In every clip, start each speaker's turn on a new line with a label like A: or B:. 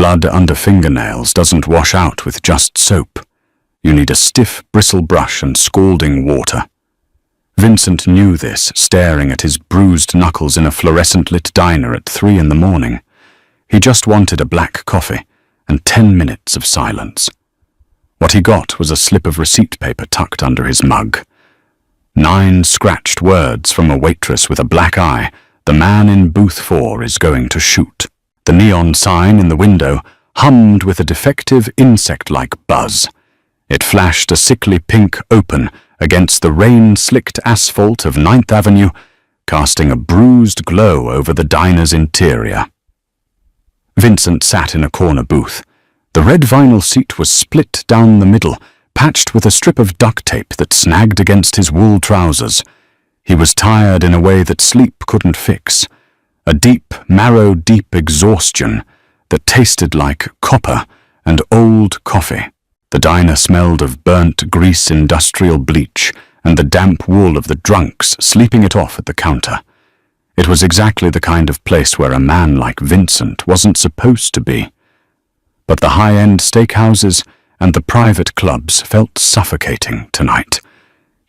A: Blood under fingernails doesn't wash out with just soap. You need a stiff bristle brush and scalding water. Vincent knew this, staring at his bruised knuckles in a fluorescent-lit diner at 3 in the morning. He just wanted a black coffee and 10 minutes of silence. What he got was a slip of receipt paper tucked under his mug. 9 scratched words from a waitress with a black eye. The man in booth 4 is going to shoot. The neon sign in the window hummed with a defective insect-like buzz. It flashed a sickly pink open against the rain-slicked asphalt of 9th Avenue, casting a bruised glow over the diner's interior. Vincent sat in a corner booth. The red vinyl seat was split down the middle, patched with a strip of duct tape that snagged against his wool trousers. He was tired in a way that sleep couldn't fix. A deep, marrow-deep exhaustion that tasted like copper and old coffee. The diner smelled of burnt grease industrial bleach and the damp wool of the drunks sleeping it off at the counter. It was exactly the kind of place where a man like Vincent wasn't supposed to be. But the high-end steakhouses and the private clubs felt suffocating tonight.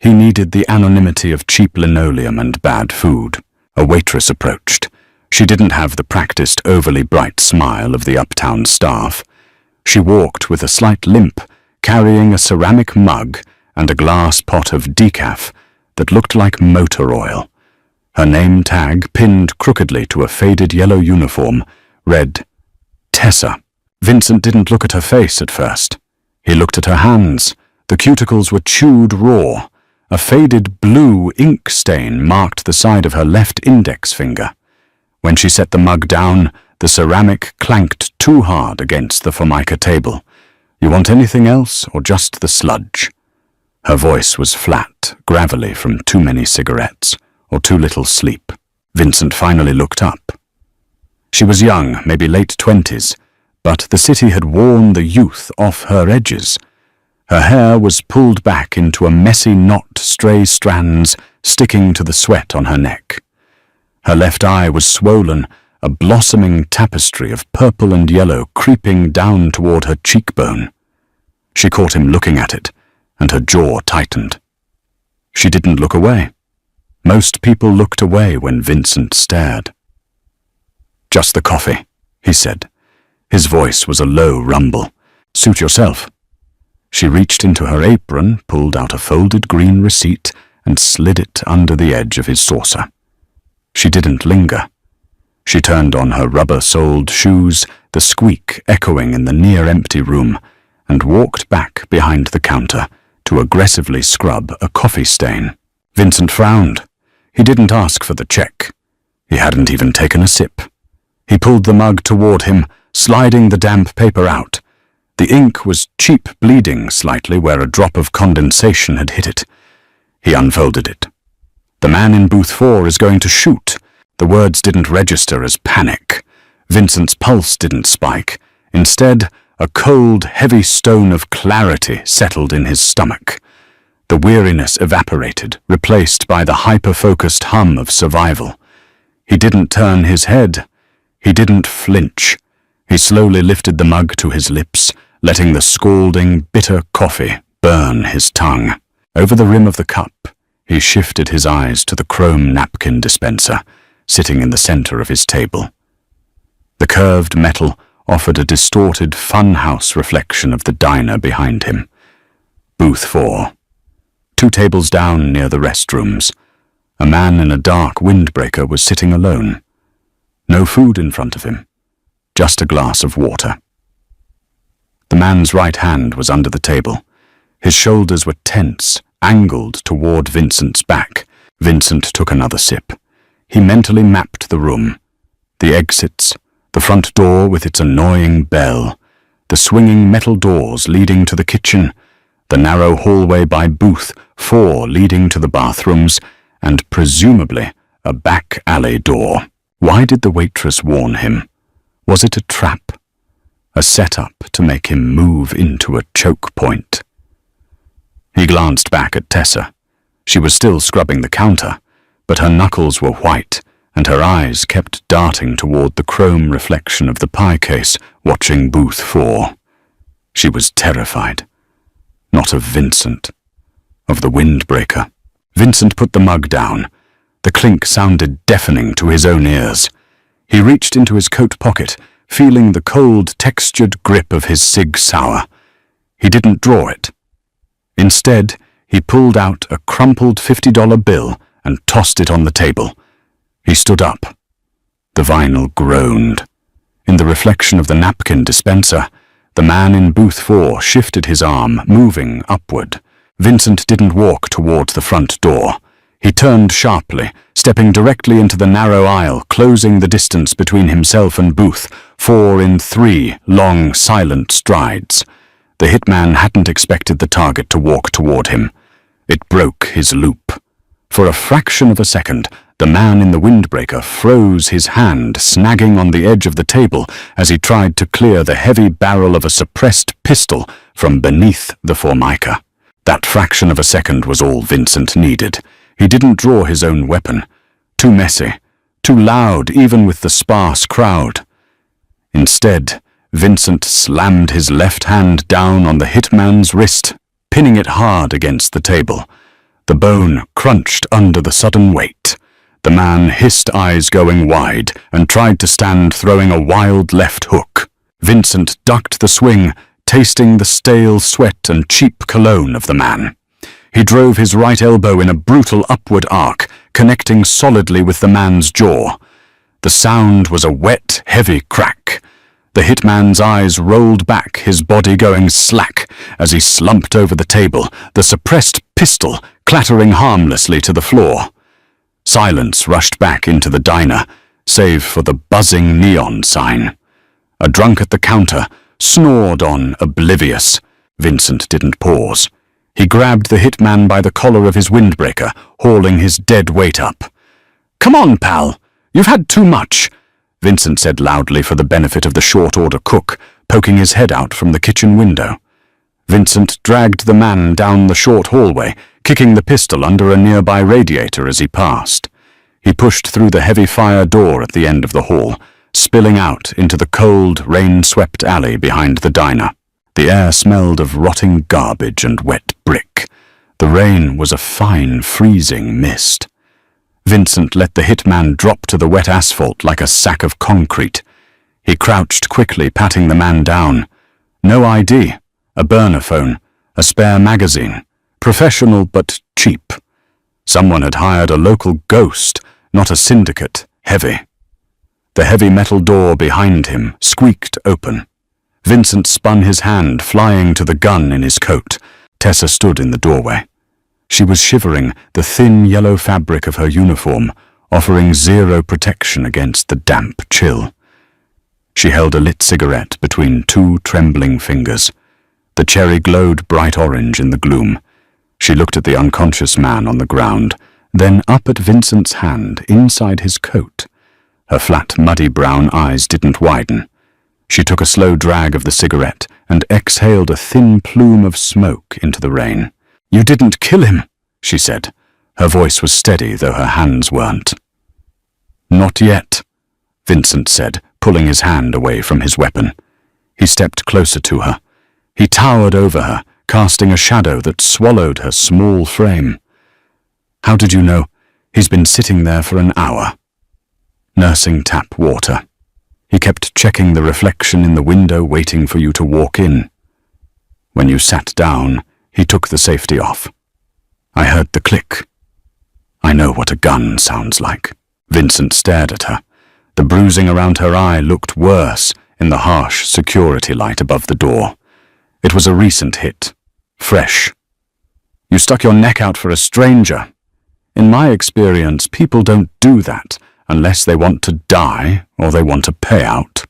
A: He needed the anonymity of cheap linoleum and bad food. A waitress approached. She didn't have the practiced, overly bright smile of the uptown staff. She walked with a slight limp, carrying a ceramic mug and a glass pot of decaf that looked like motor oil. Her name tag, pinned crookedly to a faded yellow uniform, read, Tessa. Vincent didn't look at her face at first. He looked at her hands. The cuticles were chewed raw. A faded blue ink stain marked the side of her left index finger. When she set the mug down, the ceramic clanked too hard against the formica table. You want anything else, or just the sludge? Her voice was flat, gravelly from too many cigarettes, or too little sleep. Vincent finally looked up. She was young, maybe late 20s, but the city had worn the youth off her edges. Her hair was pulled back into a messy knot, stray strands sticking to the sweat on her neck. Her left eye was swollen, a blossoming tapestry of purple and yellow creeping down toward her cheekbone. She caught him looking at it, and her jaw tightened. She didn't look away. Most people looked away when Vincent stared. Just the coffee, he said. His voice was a low rumble. Suit yourself. She reached into her apron, pulled out a folded green receipt, and slid it under the edge of his saucer. She didn't linger. She turned on her rubber-soled shoes, the squeak echoing in the near-empty room, and walked back behind the counter to aggressively scrub a coffee stain. Vincent frowned. He didn't ask for the check. He hadn't even taken a sip. He pulled the mug toward him, sliding the damp paper out. The ink was cheap, bleeding slightly where a drop of condensation had hit it. He unfolded it. The man in booth 4 is going to shoot. The words didn't register as panic. Vincent's pulse didn't spike. Instead, a cold, heavy stone of clarity settled in his stomach. The weariness evaporated, replaced by the hyper-focused hum of survival. He didn't turn his head. He didn't flinch. He slowly lifted the mug to his lips, letting the scalding, bitter coffee burn his tongue. Over the rim of the cup, he shifted his eyes to the chrome napkin dispenser, sitting in the center of his table. The curved metal offered a distorted funhouse reflection of the diner behind him. Booth 4. 2 tables down near the restrooms. A man in a dark windbreaker was sitting alone. No food in front of him, just a glass of water. The man's right hand was under the table. His shoulders were tense, angled toward Vincent's back. Vincent took another sip. He mentally mapped the room. The exits, the front door with its annoying bell, the swinging metal doors leading to the kitchen, the narrow hallway by booth 4 leading to the bathrooms, and presumably a back alley door. Why did the waitress warn him? Was it a trap? A setup to make him move into a choke point? He glanced back at Tessa. She was still scrubbing the counter, but her knuckles were white and her eyes kept darting toward the chrome reflection of the pie case watching booth 4. She was terrified. Not of Vincent. Of the windbreaker. Vincent put the mug down. The clink sounded deafening to his own ears. He reached into his coat pocket, feeling the cold, textured grip of his Sig Sauer. He didn't draw it. Instead, he pulled out a crumpled $50 bill and tossed it on the table. He stood up. The vinyl groaned. In the reflection of the napkin dispenser, the man in booth 4 shifted his arm, moving upward. Vincent didn't walk toward the front door. He turned sharply, stepping directly into the narrow aisle, closing the distance between himself and Booth, 4 in 3 long, silent strides. The hitman hadn't expected the target to walk toward him. It broke his loop. For a fraction of a second, the man in the windbreaker froze, his hand snagging on the edge of the table as he tried to clear the heavy barrel of a suppressed pistol from beneath the Formica. That fraction of a second was all Vincent needed. He didn't draw his own weapon. Too messy, too loud even with the sparse crowd. Instead, Vincent slammed his left hand down on the hitman's wrist, pinning it hard against the table. The bone crunched under the sudden weight. The man hissed, eyes going wide, and tried to stand, throwing a wild left hook. Vincent ducked the swing, tasting the stale sweat and cheap cologne of the man. He drove his right elbow in a brutal upward arc, connecting solidly with the man's jaw. The sound was a wet, heavy crack. The hitman's eyes rolled back, his body going slack as he slumped over the table, the suppressed pistol clattering harmlessly to the floor. Silence rushed back into the diner, save for the buzzing neon sign. A drunk at the counter snored on, oblivious. Vincent didn't pause. He grabbed the hitman by the collar of his windbreaker, hauling his dead weight up. "Come on, pal. You've had too much," Vincent said loudly for the benefit of the short-order cook, poking his head out from the kitchen window. Vincent dragged the man down the short hallway, kicking the pistol under a nearby radiator as he passed. He pushed through the heavy fire door at the end of the hall, spilling out into the cold, rain-swept alley behind the diner. The air smelled of rotting garbage and wet brick. The rain was a fine, freezing mist. Vincent let the hitman drop to the wet asphalt like a sack of concrete. He crouched quickly, patting the man down. No ID, a burner phone, a spare magazine. Professional but cheap. Someone had hired a local ghost, not a syndicate, heavy. The heavy metal door behind him squeaked open. Vincent spun his hand, flying to the gun in his coat. Tessa stood in the doorway. She was shivering, the thin yellow fabric of her uniform offering zero protection against the damp chill. She held a lit cigarette between 2 trembling fingers. The cherry glowed bright orange in the gloom. She looked at the unconscious man on the ground, then up at Vincent's hand inside his coat. Her flat, muddy brown eyes didn't widen. She took a slow drag of the cigarette and exhaled a thin plume of smoke into the rain. "You didn't kill him," she said. Her voice was steady, though her hands weren't. "Not yet," Vincent said, pulling his hand away from his weapon. He stepped closer to her. He towered over her, casting a shadow that swallowed her small frame. "How did you know? He's been sitting there for an hour." Nursing tap water. He kept checking the reflection in the window, waiting for you to walk in. When you sat down, he took the safety off. I heard the click. I know what a gun sounds like. Vincent stared at her. The bruising around her eye looked worse in the harsh security light above the door. It was a recent hit. Fresh. "You stuck your neck out for a stranger. In my experience, people don't do that unless they want to die or they want a payout."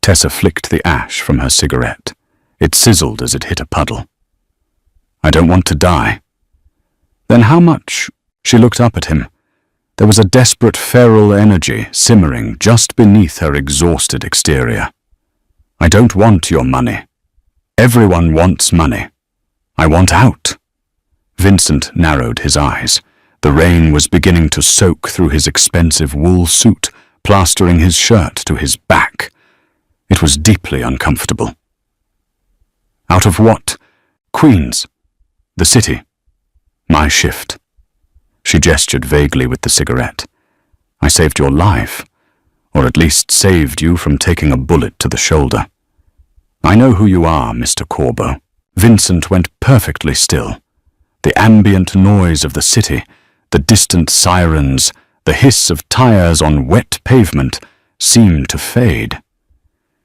A: Tessa flicked the ash from her cigarette. It sizzled as it hit a puddle. "I don't want to die." "Then how much?" She looked up at him. There was a desperate feral energy simmering just beneath her exhausted exterior. "I don't want your money. Everyone wants money. I want out." Vincent narrowed his eyes. The rain was beginning to soak through his expensive wool suit, plastering his shirt to his back. It was deeply uncomfortable. Out of what? Queens. The city. My shift. She gestured vaguely with the cigarette. I saved your life, or at least saved you from taking a bullet to the shoulder. I know who you are, Mr. Corbo. Vincent went perfectly still. The ambient noise of the city, the distant sirens, the hiss of tires on wet pavement seemed to fade.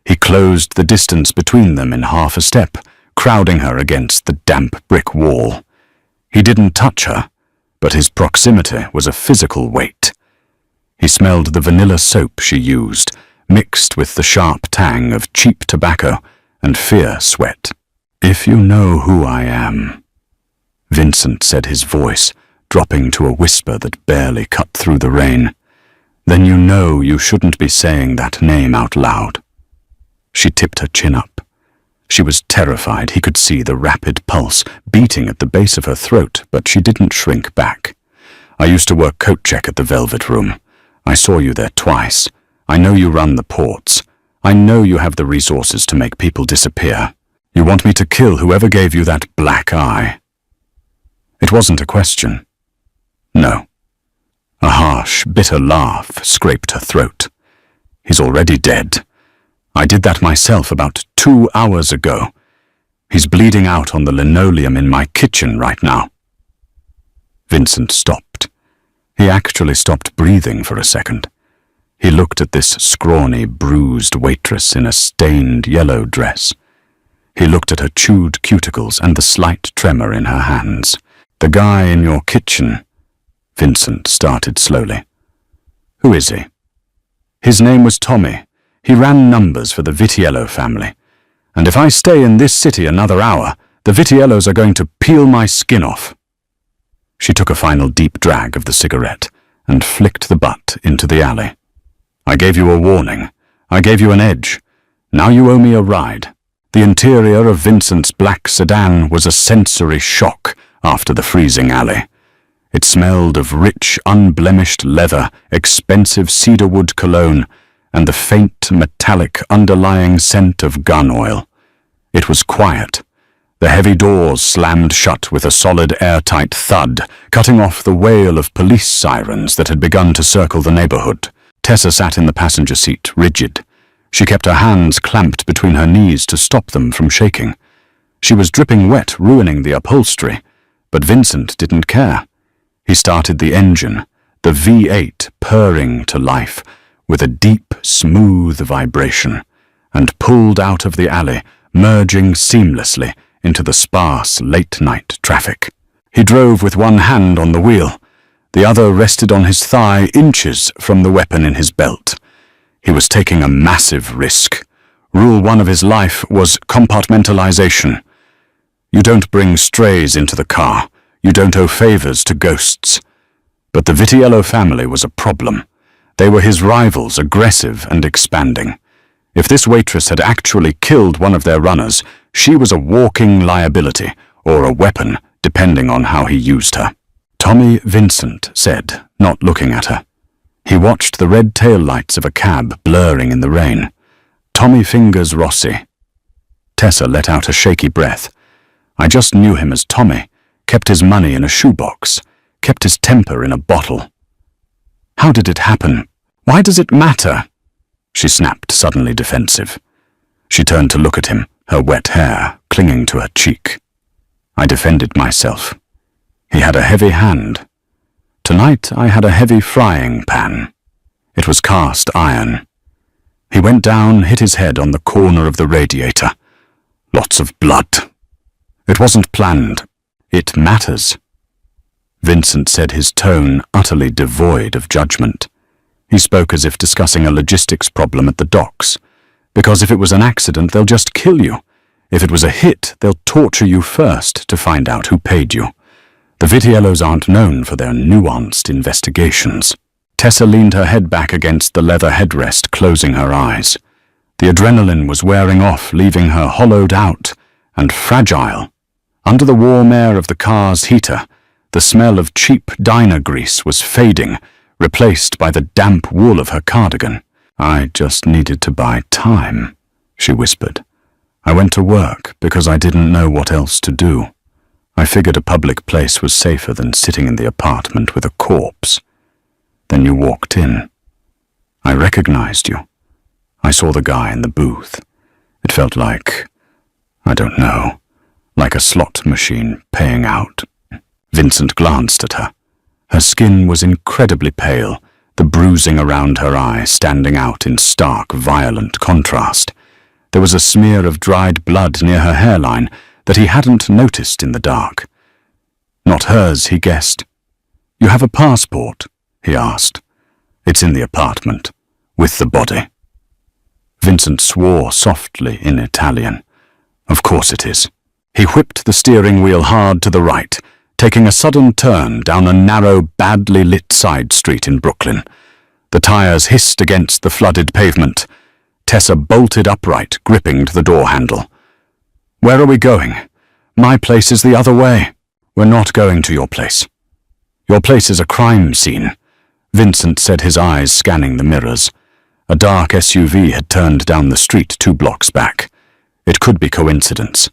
A: He closed the distance between them in half a step, crowding her against the damp brick wall. He didn't touch her, but his proximity was a physical weight. He smelled the vanilla soap she used, mixed with the sharp tang of cheap tobacco and fear sweat. If you know who I am, Vincent said, his voice dropping to a whisper that barely cut through the rain, then you know you shouldn't be saying that name out loud. She tipped her chin up. She was terrified. He could see the rapid pulse beating at the base of her throat, but she didn't shrink back. I used to work coat check at the Velvet Room. I saw you there twice. I know you run the ports. I know you have the resources to make people disappear. You want me to kill whoever gave you that black eye. It wasn't a question. No. A harsh, bitter laugh scraped her throat. He's already dead. I did that myself about 2 hours ago. He's bleeding out on the linoleum in my kitchen right now. Vincent stopped. He actually stopped breathing for a second. He looked at this scrawny, bruised waitress in a stained yellow dress. He looked at her chewed cuticles and the slight tremor in her hands. The guy in your kitchen, Vincent started slowly. Who is he? His name was Tommy. He ran numbers for the Vitiello family. And if I stay in this city another hour, the Vitiellos are going to peel my skin off. She took a final deep drag of the cigarette and flicked the butt into the alley. I gave you a warning. I gave you an edge. Now you owe me a ride. The interior of Vincent's black sedan was a sensory shock after the freezing alley. It smelled of rich, unblemished leather, expensive cedarwood cologne, and the faint, metallic, underlying scent of gun oil. It was quiet. The heavy doors slammed shut with a solid, airtight thud, cutting off the wail of police sirens that had begun to circle the neighborhood. Tessa sat in the passenger seat, rigid. She kept her hands clamped between her knees to stop them from shaking. She was dripping wet, ruining the upholstery, but Vincent didn't care. He started the engine, the V8 purring to life, with a deep, smooth vibration, and pulled out of the alley, merging seamlessly into the sparse late-night traffic. He drove with one hand on the wheel. The other rested on his thigh, inches from the weapon in his belt. He was taking a massive risk. Rule 1 of his life was compartmentalization. You don't bring strays into the car. You don't owe favors to ghosts. But the Vitiello family was a problem. They were his rivals, aggressive and expanding. If this waitress had actually killed one of their runners, she was a walking liability, or a weapon, depending on how he used her. Tommy, Vincent said, not looking at her. He watched the red taillights of a cab blurring in the rain. Tommy Fingers Rossi. Tessa let out a shaky breath. I just knew him as Tommy, kept his money in a shoebox, kept his temper in a bottle. How did it happen? Why does it matter? She snapped, suddenly defensive. She turned to look at him, her wet hair clinging to her cheek. I defended myself. He had a heavy hand. Tonight I had a heavy frying pan. It was cast iron. He went down, hit his head on the corner of the radiator. Lots of blood. It wasn't planned. It matters. Vincent said, his tone utterly devoid of judgment. He spoke as if discussing a logistics problem at the docks. Because if it was an accident, they'll just kill you. If it was a hit, they'll torture you first to find out who paid you. The Vitiellos aren't known for their nuanced investigations. Tessa leaned her head back against the leather headrest, closing her eyes. The adrenaline was wearing off, leaving her hollowed out and fragile. Under the warm air of the car's heater, The smell of cheap diner grease was fading, replaced by the damp wool of her cardigan. "I just needed to buy time," she whispered. "I went to work because I didn't know what else to do. I figured a public place was safer than sitting in the apartment with a corpse. Then you walked in. I recognized you. I saw the guy in the booth. It felt like, I don't know, like a slot machine paying out." Vincent glanced at her. Her skin was incredibly pale, the bruising around her eye standing out in stark, violent contrast. There was a smear of dried blood near her hairline that he hadn't noticed in the dark. Not hers, he guessed. "You have a passport?" he asked. "It's in the apartment, with the body." Vincent swore softly in Italian. "Of course it is." He whipped the steering wheel hard to the right, taking a sudden turn down a narrow, badly lit side street in Brooklyn. The tires hissed against the flooded pavement. Tessa bolted upright, gripping to the door handle. "Where are we going? My place is the other way." "We're not going to your place. Your place is a crime scene," Vincent said, his eyes scanning the mirrors. A dark SUV had turned down the street 2 blocks back. It could be coincidence.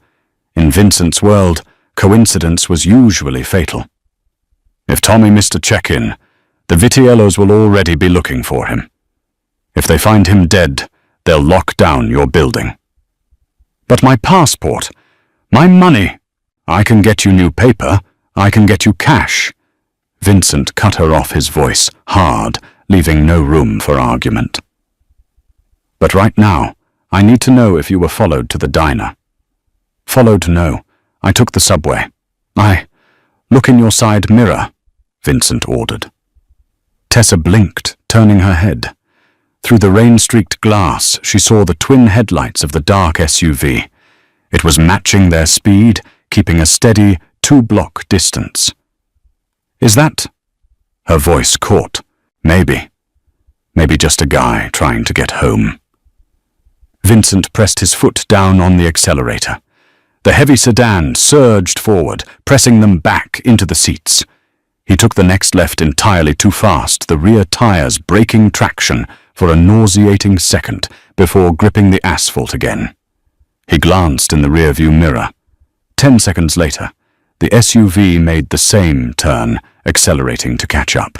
A: In Vincent's world, coincidence was usually fatal. If Tommy missed a check-in, the Vitiellos will already be looking for him. If they find him dead, they'll lock down your building. "But my passport, my money. I can get you new paper. I can get you cash." Vincent cut her off, his voice hard, leaving no room for argument. "But right now, I need to know if you were followed to the diner." "Followed? No. I took the subway." Look in your side mirror," Vincent ordered. Tessa blinked, turning her head. Through the rain-streaked glass, she saw the twin headlights of the dark SUV. It was matching their speed, keeping a steady 2-block distance. "Is that—" Her voice caught. Maybe just a guy trying to get home." Vincent pressed his foot down on the accelerator. The heavy sedan surged forward, pressing them back into the seats. He took the next left entirely too fast, the rear tires breaking traction for a nauseating second before gripping the asphalt again. He glanced in the rearview mirror. 10 seconds later, the SUV made the same turn, accelerating to catch up.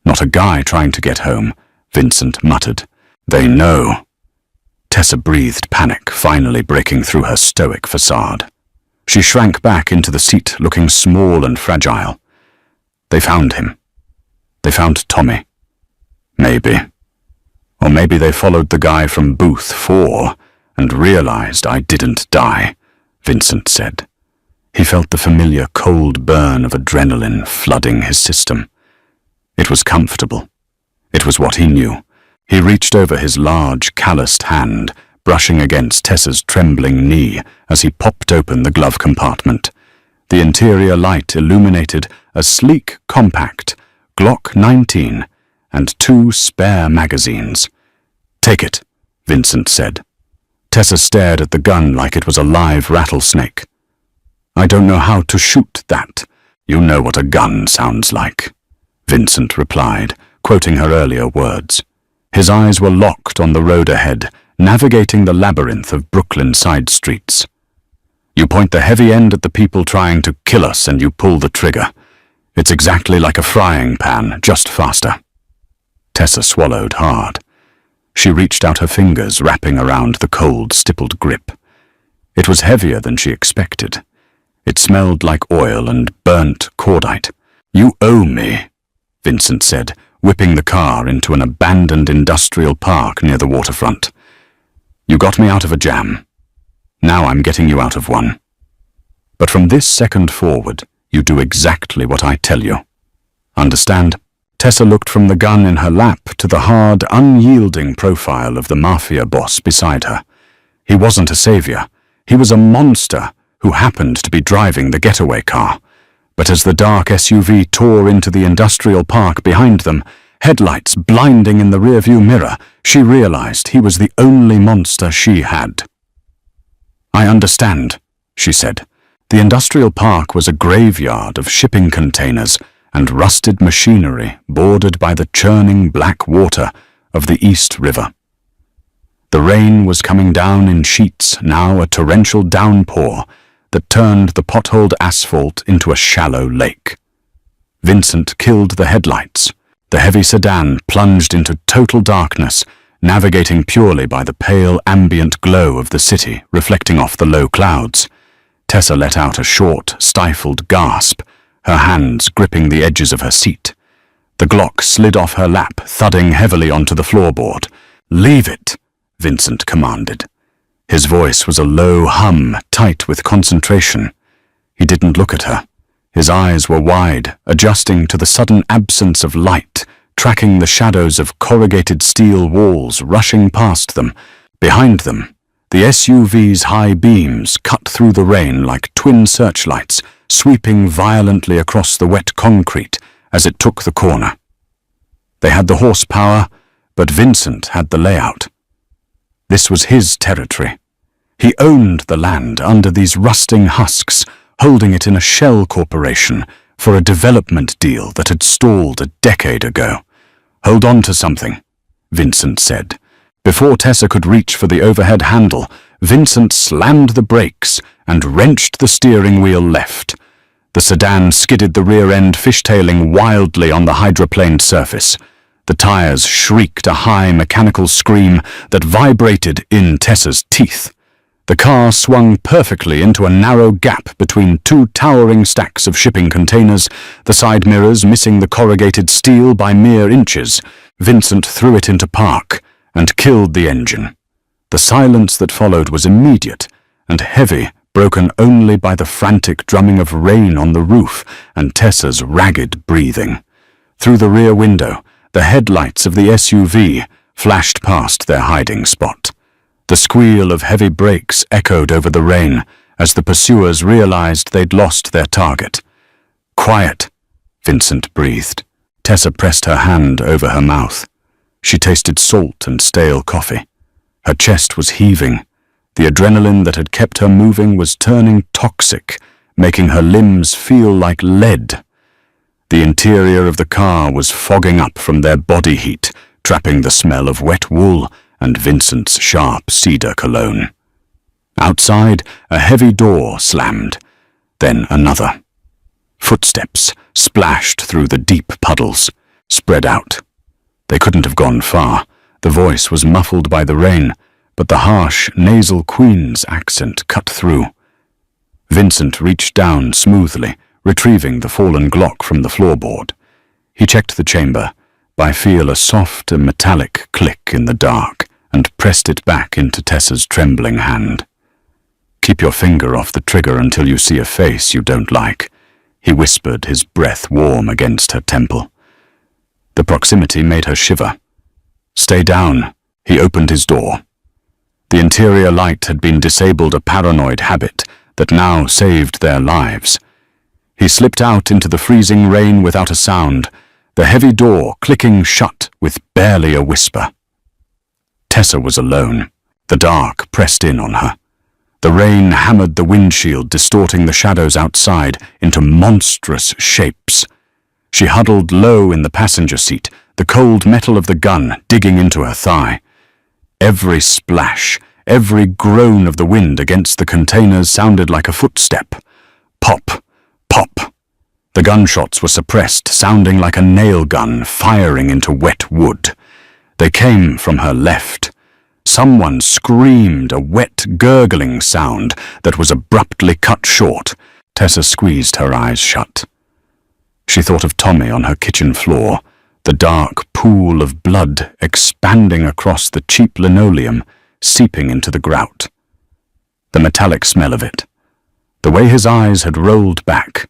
A: "Not a guy trying to get home," Vincent muttered. "They know." Tessa breathed panic, finally breaking through her stoic facade. She shrank back into the seat, looking small and fragile. They found him. They found Tommy. Maybe. Or maybe they followed the guy from booth 4 and realized I didn't die, Vincent said. He felt the familiar cold burn of adrenaline flooding his system. It was comfortable. It was what he knew. He reached over his large, calloused hand, brushing against Tessa's trembling knee as he popped open the glove compartment. The interior light illuminated a sleek, compact Glock 19 and 2 spare magazines. "Take it," Vincent said. Tessa stared at the gun like it was a live rattlesnake. "I don't know how to shoot that. You know what a gun sounds like," Vincent replied, quoting her earlier words. His eyes were locked on the road ahead, navigating the labyrinth of Brooklyn side streets. "You point the heavy end at the people trying to kill us and you pull the trigger. It's exactly like a frying pan, just faster." Tessa swallowed hard. She reached out her fingers, wrapping around the cold, stippled grip. It was heavier than she expected. It smelled like oil and burnt cordite. "You owe me," Vincent said, whipping the car into an abandoned industrial park near the waterfront. "You got me out of a jam. Now I'm getting you out of one. But from this second forward, you do exactly what I tell you. Understand?" Tessa looked from the gun in her lap to the hard, unyielding profile of the Mafia Boss beside her. He wasn't a savior. He was a monster who happened to be driving the getaway car. But as the dark SUV tore into the industrial park behind them, headlights blinding in the rearview mirror, she realized he was the only monster she had. "I understand," she said. The industrial park was a graveyard of shipping containers and rusted machinery bordered by the churning black water of the East River. The rain was coming down in sheets, now a torrential downpour that turned the potholed asphalt into a shallow lake. Vincent killed the headlights. The heavy sedan plunged into total darkness, navigating purely by the pale ambient glow of the city reflecting off the low clouds. Tessa let out a short, stifled gasp, her hands gripping the edges of her seat. The Glock slid off her lap, thudding heavily onto the floorboard. "Leave it," Vincent commanded. His voice was a low hum, tight with concentration. He didn't look at her. His eyes were wide, adjusting to the sudden absence of light, tracking the shadows of corrugated steel walls rushing past them. Behind them, the SUV's high beams cut through the rain like twin searchlights, sweeping violently across the wet concrete as it took the corner. They had the horsepower, but Vincent had the layout. This was his territory. He owned the land under these rusting husks, holding it in a shell corporation for a development deal that had stalled a decade ago. "Hold on to something," Vincent said. Before Tessa could reach for the overhead handle, Vincent slammed the brakes and wrenched the steering wheel left. The sedan skidded, the rear end fishtailing wildly on the hydroplaned surface. The tires shrieked a high mechanical scream that vibrated in Tessa's teeth. The car swung perfectly into a narrow gap between two towering stacks of shipping containers, the side mirrors missing the corrugated steel by mere inches. Vincent threw it into park and killed the engine. The silence that followed was immediate and heavy, broken only by the frantic drumming of rain on the roof and Tessa's ragged breathing. Through the rear window, the headlights of the SUV flashed past their hiding spot. The squeal of heavy brakes echoed over the rain as the pursuers realized they'd lost their target. "Quiet," Vincent breathed. Tessa pressed her hand over her mouth. She tasted salt and stale coffee. Her chest was heaving. The adrenaline that had kept her moving was turning toxic, making her limbs feel like lead. The interior of the car was fogging up from their body heat, trapping the smell of wet wool and Vincent's sharp cedar cologne. Outside, a heavy door slammed, then another. Footsteps splashed through the deep puddles, spread out. They couldn't have gone far. The voice was muffled by the rain, but the harsh, nasal Queen's accent cut through. Vincent reached down smoothly, retrieving the fallen Glock from the floorboard. He checked the chamber, by feel a soft and metallic click in the dark, and pressed it back into Tessa's trembling hand. "Keep your finger off the trigger until you see a face you don't like," he whispered, his breath warm against her temple. The proximity made her shiver. "Stay down," he opened his door. The interior light had been disabled, a paranoid habit that now saved their lives. He slipped out into the freezing rain without a sound, the heavy door clicking shut with barely a whisper. Tessa was alone. The dark pressed in on her. The rain hammered the windshield, distorting the shadows outside into monstrous shapes. She huddled low in the passenger seat, the cold metal of the gun digging into her thigh. Every splash, every groan of the wind against the containers sounded like a footstep. Pop, pop. The gunshots were suppressed, sounding like a nail gun firing into wet wood. They came from her left. Someone screamed, a wet, gurgling sound that was abruptly cut short. Tessa squeezed her eyes shut. She thought of Tommy on her kitchen floor, the dark pool of blood expanding across the cheap linoleum, seeping into the grout. The metallic smell of it. The way his eyes had rolled back.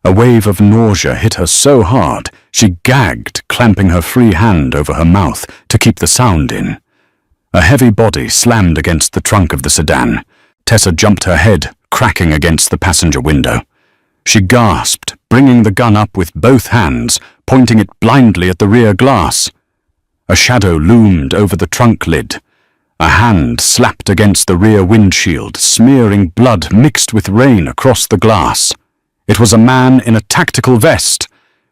A: A wave of nausea hit her so hard, she gagged, clamping her free hand over her mouth to keep the sound in. A heavy body slammed against the trunk of the sedan. Tessa jumped, her head cracking against the passenger window. She gasped, bringing the gun up with both hands, pointing it blindly at the rear glass. A shadow loomed over the trunk lid, A hand slapped against the rear windshield, smearing blood mixed with rain across the glass. It was a man in a tactical vest.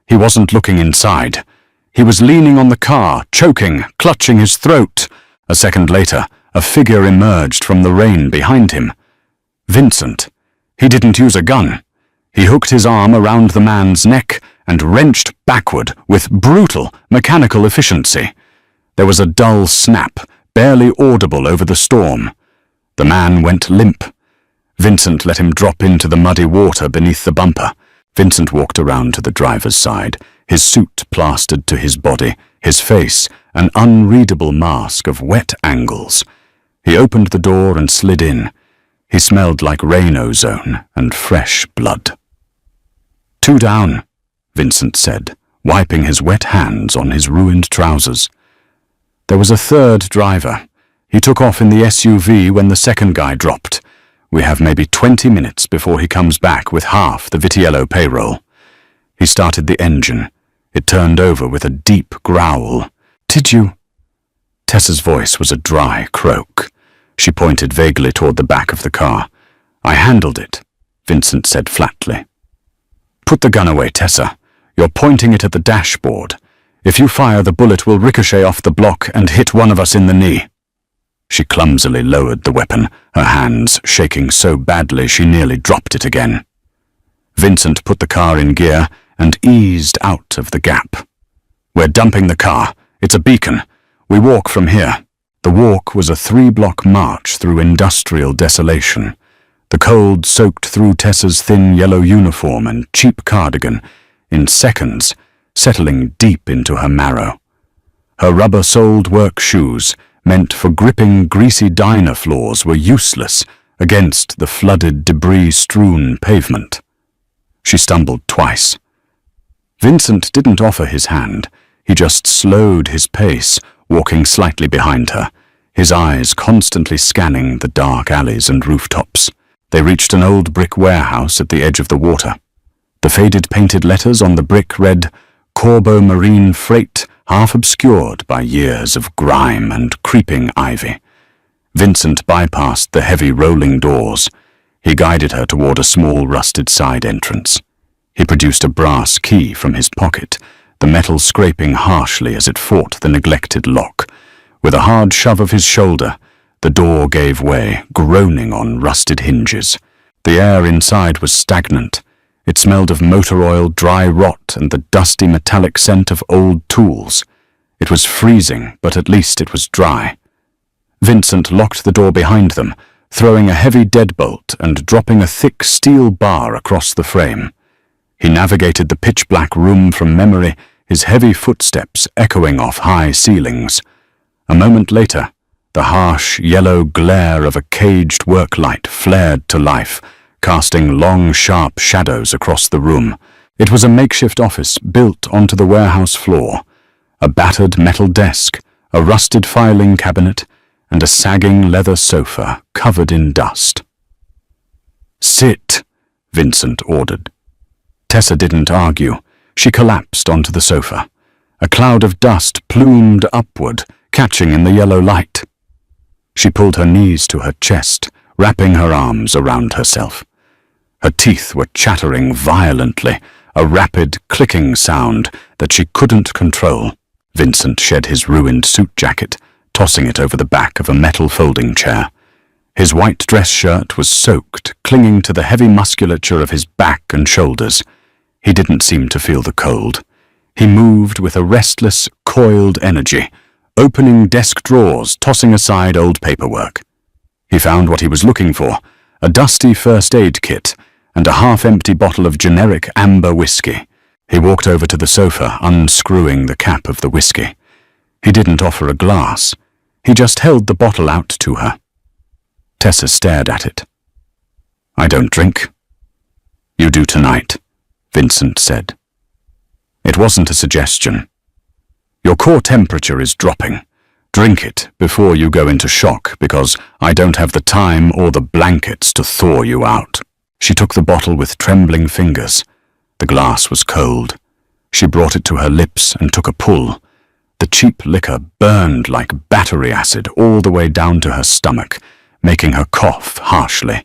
A: He wasn't looking inside. He was leaning on the car, choking, clutching his throat. A second later, a figure emerged from the rain behind him. Vincent. He didn't use a gun. He hooked his arm around the man's neck and wrenched backward with brutal, mechanical efficiency. There was a dull snap, barely audible over the storm. The man went limp. Vincent let him drop into the muddy water beneath the bumper. Vincent walked around to the driver's side, his suit plastered to his body, his face an unreadable mask of wet angles. He opened the door and slid in. He smelled like rain ozone and fresh blood. "Two down," Vincent said, wiping his wet hands on his ruined trousers. There was a third driver. He took off in the SUV when the second guy dropped. We have maybe 20 minutes before he comes back with half the Vitiello payroll. He started the engine. It turned over with a deep growl. "Did you?" Tessa's voice was a dry croak. She pointed vaguely toward the back of the car. "I handled it," Vincent said flatly. "Put the gun away, Tessa. You're pointing it at the dashboard. If you fire, the bullet will ricochet off the block and hit one of us in the knee." She clumsily lowered the weapon, her hands shaking so badly she nearly dropped it again. Vincent put the car in gear and eased out of the gap. "We're dumping the car. It's a beacon. We walk from here." The walk was a 3-block march through industrial desolation. The cold soaked through Tessa's thin yellow uniform and cheap cardigan in seconds, settling deep into her marrow. Her rubber-soled work shoes, meant for gripping greasy diner floors, were useless against the flooded, debris-strewn pavement. She stumbled twice. Vincent didn't offer his hand. He just slowed his pace, walking slightly behind her, his eyes constantly scanning the dark alleys and rooftops. They reached an old brick warehouse at the edge of the water. The faded painted letters on the brick read, "Corbo Marine Freight," half obscured by years of grime and creeping ivy. Vincent bypassed the heavy rolling doors. He guided her toward a small rusted side entrance. He produced a brass key from his pocket, the metal scraping harshly as it fought the neglected lock. With a hard shove of his shoulder, the door gave way, groaning on rusted hinges. The air inside was stagnant. It smelled of motor oil, dry rot, and the dusty metallic scent of old tools. It was freezing, but at least it was dry. Vincent locked the door behind them, throwing a heavy deadbolt and dropping a thick steel bar across the frame. He navigated the pitch-black room from memory, his heavy footsteps echoing off high ceilings. A moment later, the harsh yellow glare of a caged work light flared to life, casting long, sharp shadows across the room. It was a makeshift office built onto the warehouse floor. A battered metal desk, a rusted filing cabinet, and a sagging leather sofa covered in dust. "Sit," Vincent ordered. Tessa didn't argue. She collapsed onto the sofa. A cloud of dust plumed upward, catching in the yellow light. She pulled her knees to her chest, wrapping her arms around herself. Her teeth were chattering violently, a rapid clicking sound that she couldn't control. Vincent shed his ruined suit jacket, tossing it over the back of a metal folding chair. His white dress shirt was soaked, clinging to the heavy musculature of his back and shoulders. He didn't seem to feel the cold. He moved with a restless, coiled energy, opening desk drawers, tossing aside old paperwork. He found what he was looking for, a dusty first aid kit and a half-empty bottle of generic amber whiskey. He walked over to the sofa, unscrewing the cap of the whiskey. He didn't offer a glass. He just held the bottle out to her. Tessa stared at it. "I don't drink." "You do tonight," Vincent said. It wasn't a suggestion. "Your core temperature is dropping. Drink it before you go into shock, because I don't have the time or the blankets to thaw you out." She took the bottle with trembling fingers. The glass was cold. She brought it to her lips and took a pull. The cheap liquor burned like battery acid all the way down to her stomach, making her cough harshly,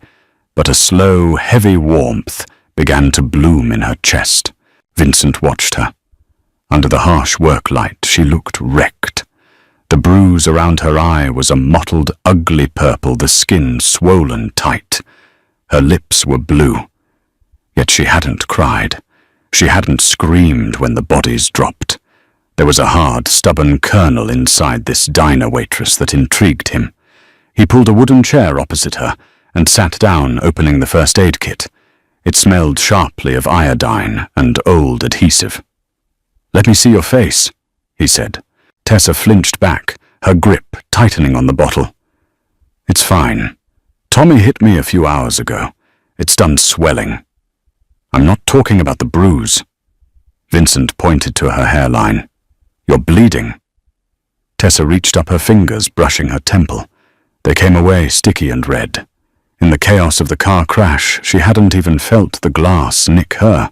A: but a slow, heavy warmth began to bloom in her chest. Vincent watched her. Under the harsh work light, she looked wrecked. The bruise around her eye was a mottled, ugly purple, the skin swollen tight. Her lips were blue. Yet she hadn't cried. She hadn't screamed when the bodies dropped. There was a hard, stubborn kernel inside this diner waitress that intrigued him. He pulled a wooden chair opposite her and sat down, opening the first aid kit. It smelled sharply of iodine and old adhesive. "Let me see your face," he said. Tessa flinched back, her grip tightening on the bottle. "It's fine. Tommy hit me a few hours ago. It's done swelling. I'm not talking about the bruise." Vincent pointed to her hairline. "You're bleeding." Tessa reached up her fingers, brushing her temple. They came away sticky and red. In the chaos of the car crash, she hadn't even felt the glass nick her.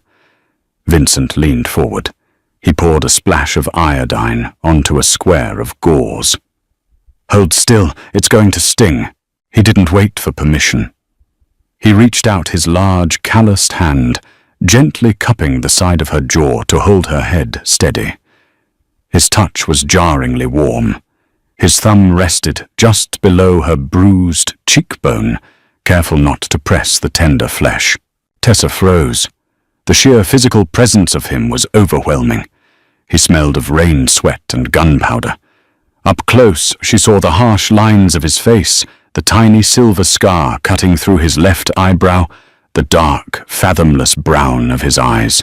A: Vincent leaned forward. He poured a splash of iodine onto a square of gauze. "Hold still, it's going to sting." He didn't wait for permission. He reached out his large, calloused hand, gently cupping the side of her jaw to hold her head steady. His touch was jarringly warm. His thumb rested just below her bruised cheekbone, careful not to press the tender flesh. Tessa froze. The sheer physical presence of him was overwhelming. He smelled of rain sweat and gunpowder. Up close, she saw the harsh lines of his face, the tiny silver scar cutting through his left eyebrow, the dark, fathomless brown of his eyes.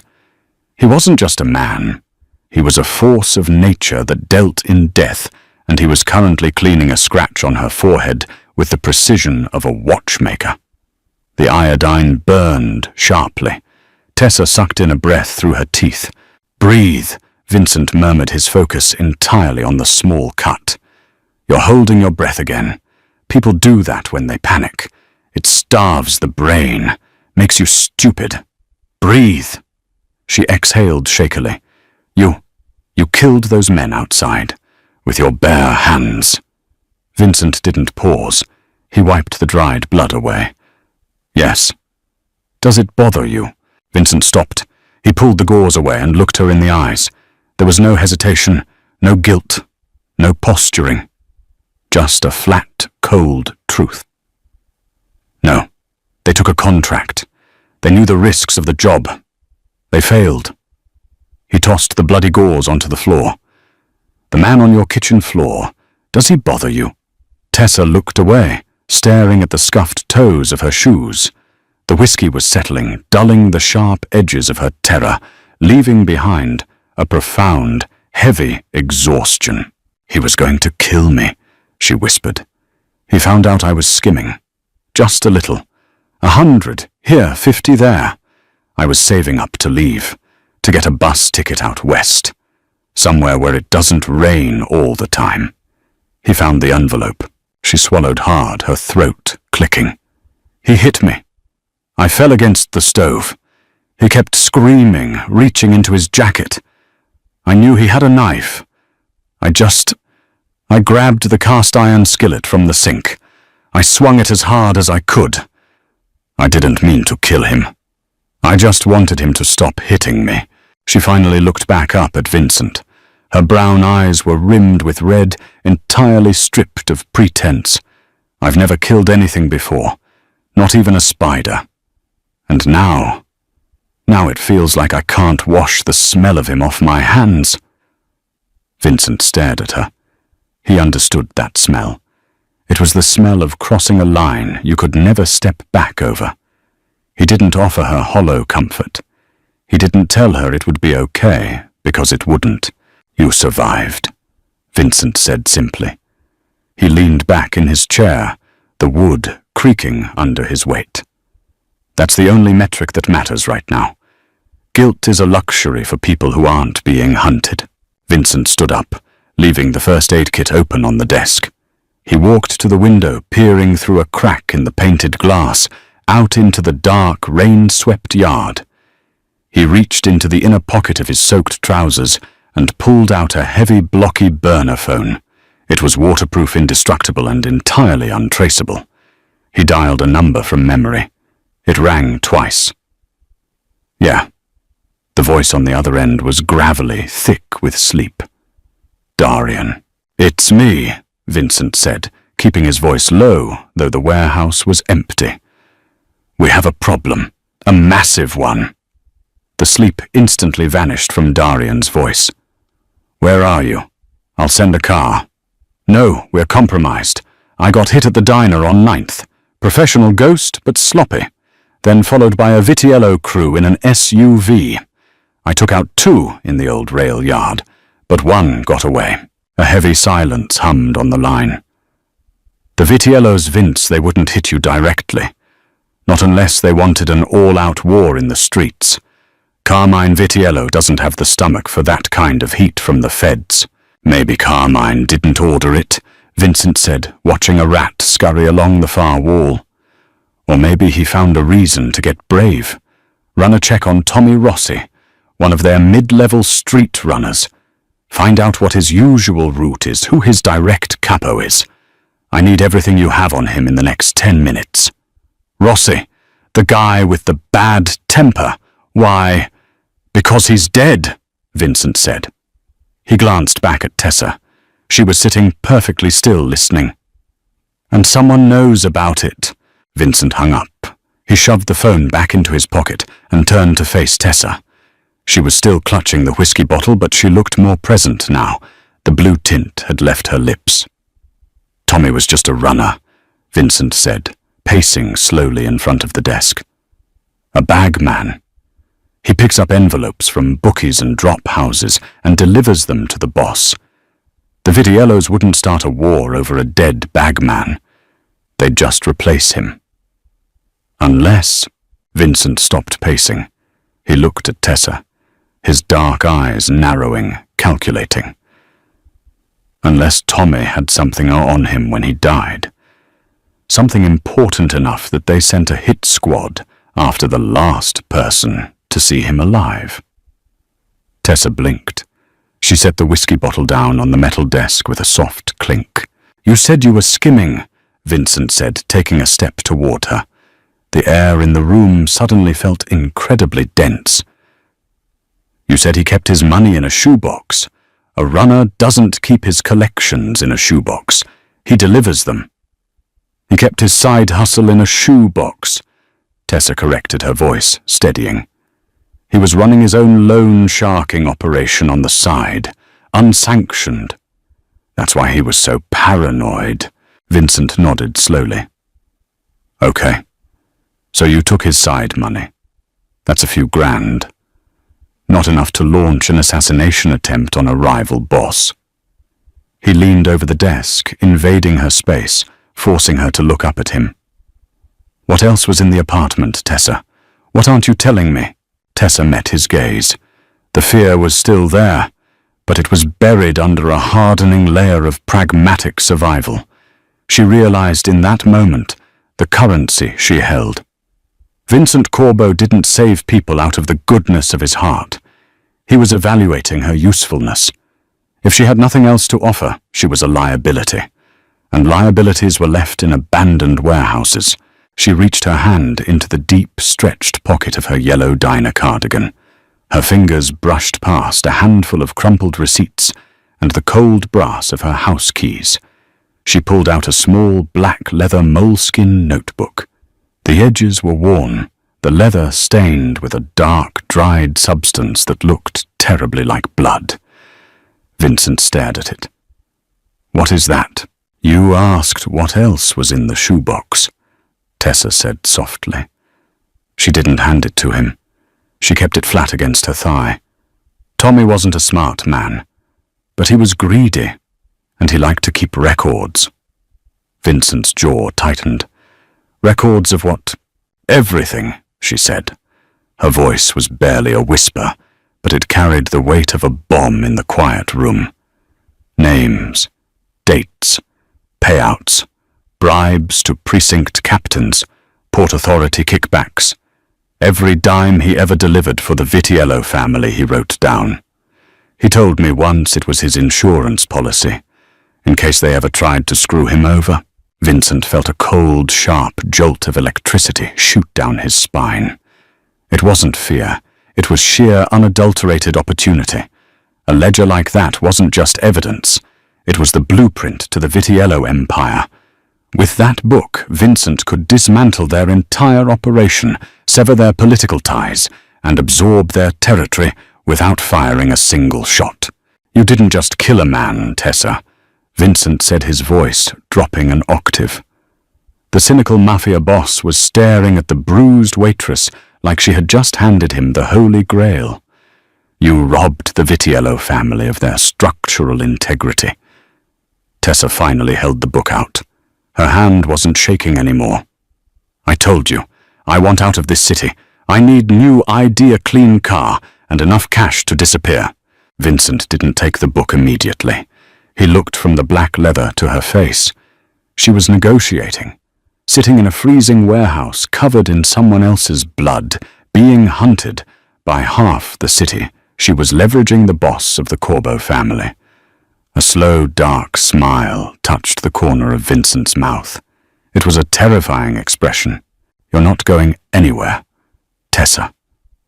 A: He wasn't just a man. He was a force of nature that dealt in death, and he was currently cleaning a scratch on her forehead with the precision of a watchmaker. The iodine burned sharply. Tessa sucked in a breath through her teeth. "Breathe," Vincent murmured, his focus entirely on the small cut. "You're holding your breath again. People do that when they panic. It starves the brain, makes you stupid. Breathe." She exhaled shakily. You killed those men outside, with your bare hands." Vincent didn't pause. He wiped the dried blood away. "Yes." "Does it bother you?" Vincent stopped. He pulled the gauze away and looked her in the eyes. There was no hesitation, no guilt, no posturing. Just a flat, cold truth. "No. They took a contract. They knew the risks of the job. They failed." He tossed the bloody gauze onto the floor. "The man on your kitchen floor, does he bother you?" Tessa looked away, staring at the scuffed toes of her shoes. The whiskey was settling, dulling the sharp edges of her terror, leaving behind a profound, heavy exhaustion. "He was going to kill me," she whispered. "He found out I was skimming. Just a little. 100 here, 50 there. I was saving up to leave, to get a bus ticket out west, somewhere where it doesn't rain all the time." He found the envelope. She swallowed hard, her throat clicking. "He hit me. I fell against the stove. He kept screaming, reaching into his jacket. I knew he had a knife. I grabbed the cast-iron skillet from the sink. I swung it as hard as I could. I didn't mean to kill him. I just wanted him to stop hitting me." She finally looked back up at Vincent. Her brown eyes were rimmed with red, entirely stripped of pretense. "I've never killed anything before, not even a spider. And now it feels like I can't wash the smell of him off my hands." Vincent stared at her. He understood that smell. It was the smell of crossing a line you could never step back over. He didn't offer her hollow comfort. He didn't tell her it would be okay, because it wouldn't. "You survived," Vincent said simply. He leaned back in his chair, the wood creaking under his weight. "That's the only metric that matters right now. Guilt is a luxury for people who aren't being hunted." Vincent stood up, leaving the first aid kit open on the desk. He walked to the window, peering through a crack in the painted glass, out into the dark, rain-swept yard. He reached into the inner pocket of his soaked trousers and pulled out a heavy, blocky burner phone. It was waterproof, indestructible, and entirely untraceable. He dialed a number from memory. It rang twice. Yeah. The voice on the other end was gravelly, thick with sleep. Darian. "It's me," Vincent said, keeping his voice low, though the warehouse was empty. "We have a problem. A massive one." The sleep instantly vanished from Darian's voice. "Where are you? I'll send a car." "No, we're compromised. I got hit at the diner on 9th. Professional ghost, but sloppy. Then followed by a Vitiello crew in an SUV. I took out 2 in the old rail yard, but 1 got away." A heavy silence hummed on the line. "The Vitiellos, Vince, they wouldn't hit you directly. Not unless they wanted an all-out war in the streets. Carmine Vitiello doesn't have the stomach for that kind of heat from the feds." "Maybe Carmine didn't order it," Vincent said, watching a rat scurry along the far wall. "Or maybe he found a reason to get brave. Run a check on Tommy Rossi, one of their mid-level street runners. Find out what his usual route is, who his direct capo is. I need everything you have on him in the next 10 minutes. Rossi, the guy with the bad temper. Why, because he's dead," Vincent said. He glanced back at Tessa. She was sitting perfectly still, listening. "And someone knows about it." Vincent hung up. He shoved the phone back into his pocket and turned to face Tessa. She was still clutching the whiskey bottle, but she looked more present now. The blue tint had left her lips. "Tommy was just a runner," Vincent said, pacing slowly in front of the desk. "A bag man. He picks up envelopes from bookies and drop houses and delivers them to the boss. The Vitiellos wouldn't start a war over a dead bagman. They'd just replace him. Unless..." Vincent stopped pacing. He looked at Tessa, his dark eyes narrowing, calculating. "Unless Tommy had something on him when he died. Something important enough that they sent a hit squad after the last person to see him alive." Tessa blinked. She set the whiskey bottle down on the metal desk with a soft clink. "You said you were skimming," Vincent said, taking a step toward her. The air in the room suddenly felt incredibly dense. "You said he kept his money in a shoebox. A runner doesn't keep his collections in a shoebox. He delivers them." "He kept his side hustle in a shoebox," Tessa corrected, her voice steadying. "He was running his own loan sharking operation on the side, unsanctioned. That's why he was so paranoid." Vincent nodded slowly. "Okay. So you took his side money. That's a few grand. Not enough to launch an assassination attempt on a rival boss." He leaned over the desk, invading her space, forcing her to look up at him. "What else was in the apartment, Tessa? What aren't you telling me?" Tessa met his gaze. The fear was still there, but it was buried under a hardening layer of pragmatic survival. She realized in that moment the currency she held. Vincent Corbeau didn't save people out of the goodness of his heart. He was evaluating her usefulness. If she had nothing else to offer, she was a liability, and liabilities were left in abandoned warehouses. She reached her hand into the deep, stretched pocket of her yellow diner cardigan. Her fingers brushed past a handful of crumpled receipts and the cold brass of her house keys. She pulled out a small black leather moleskin notebook. The edges were worn, the leather stained with a dark, dried substance that looked terribly like blood. Vincent stared at it. "What is that?" "You asked what else was in the shoebox," Tessa said softly. She didn't hand it to him. She kept it flat against her thigh. Tommy wasn't a smart man, but he was greedy, and he liked to keep records. Vincent's jaw tightened. "Records of what?" "Everything," she said. Her voice was barely a whisper, but it carried the weight of a bomb in the quiet room. Names, dates, payouts, bribes to precinct captains, Port Authority kickbacks. Every dime he ever delivered for the Vitiello family he wrote down. He told me once it was his insurance policy, in case they ever tried to screw him over. Vincent felt a cold, sharp jolt of electricity shoot down his spine. It wasn't fear, it was sheer, unadulterated opportunity. A ledger like that wasn't just evidence, it was the blueprint to the Vitiello empire. With that book, Vincent could dismantle their entire operation, sever their political ties, and absorb their territory without firing a single shot. "You didn't just kill a man, Tessa," Vincent said, his voice dropping an octave. The cynical Mafia boss was staring at the bruised Waitress like she had just handed him the Holy Grail. "You robbed the Vitiello family of their structural integrity." Tessa finally held the book out. Her hand wasn't shaking anymore. "I told you, I want out of this city. I need new idea-clean car and enough cash to disappear." Vincent didn't take the book immediately. He looked from the black leather to her face. She was negotiating, sitting in a freezing warehouse covered in someone else's blood, being hunted by half the city. She was leveraging the boss of the Corbo family. A slow, dark smile touched the corner of Vincent's mouth. It was a terrifying expression. "You're not going anywhere, Tessa,"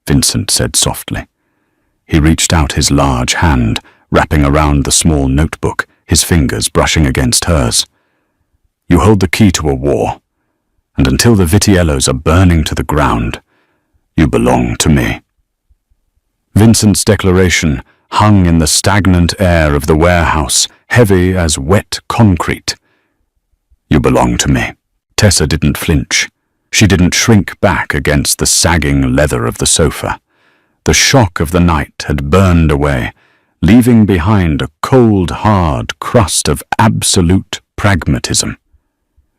A: Vincent said softly. He reached out his large hand, wrapping around the small notebook, his fingers brushing against hers. "You hold the key to a war, and until the Vitiellos are burning to the ground, you belong to me." Vincent's declaration hung in the stagnant air of the warehouse, heavy as wet concrete. "You belong to me." Tessa didn't flinch. She didn't shrink back against the sagging leather of the sofa. The shock of the night had burned away, leaving behind a cold, hard crust of absolute pragmatism.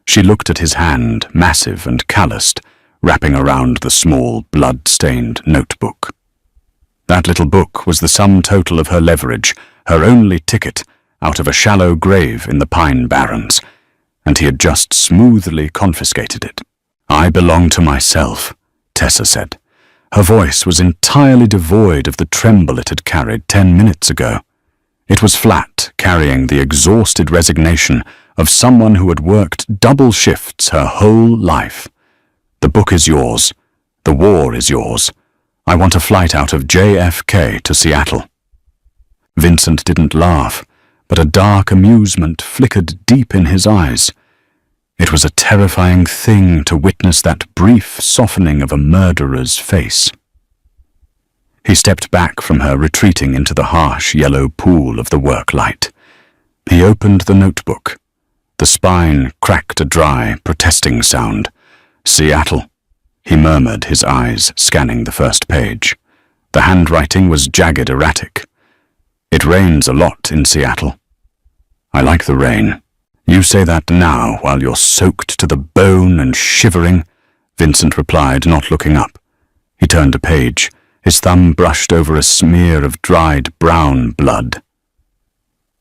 A: She looked at his hand, massive and calloused, wrapping around the small, blood-stained notebook. That little book was the sum total of her leverage, her only ticket out of a shallow grave in the Pine Barrens, and he had just smoothly confiscated it. "I belong to myself," Tessa said. Her voice was entirely devoid of the tremble it had carried 10 minutes ago. It was flat, carrying the exhausted resignation of someone who had worked double shifts her whole life. "The book is yours. The war is yours. I want a flight out of JFK to Seattle." Vincent didn't laugh, but a dark amusement flickered deep in his eyes. It was a terrifying thing to witness that brief softening of a murderer's face. He stepped back from her, retreating into the harsh yellow pool of the work light. He opened the notebook. The spine cracked a dry, protesting sound. "Seattle," he murmured, his eyes scanning the first page. The handwriting was jagged, erratic. "It rains a lot in Seattle." "I like the rain." "You say that now while you're soaked to the bone and shivering," Vincent replied, not looking up. He turned a page. His thumb brushed over a smear of dried brown blood.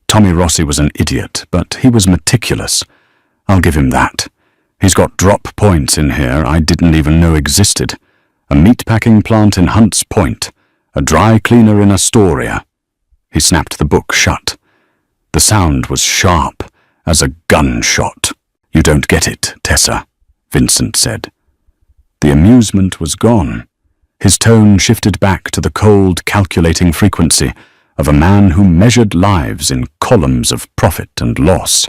A: "Tommy Rossi was an idiot, but he was meticulous. I'll give him that. He's got drop points in here I didn't even know existed. A meatpacking plant in Hunts Point, a dry cleaner in Astoria." He snapped the book shut. The sound was sharp as a gunshot. "You don't get it, Tessa," Vincent said. The amusement was gone. His tone shifted back to the cold, calculating frequency of a man who measured lives in columns of profit and loss.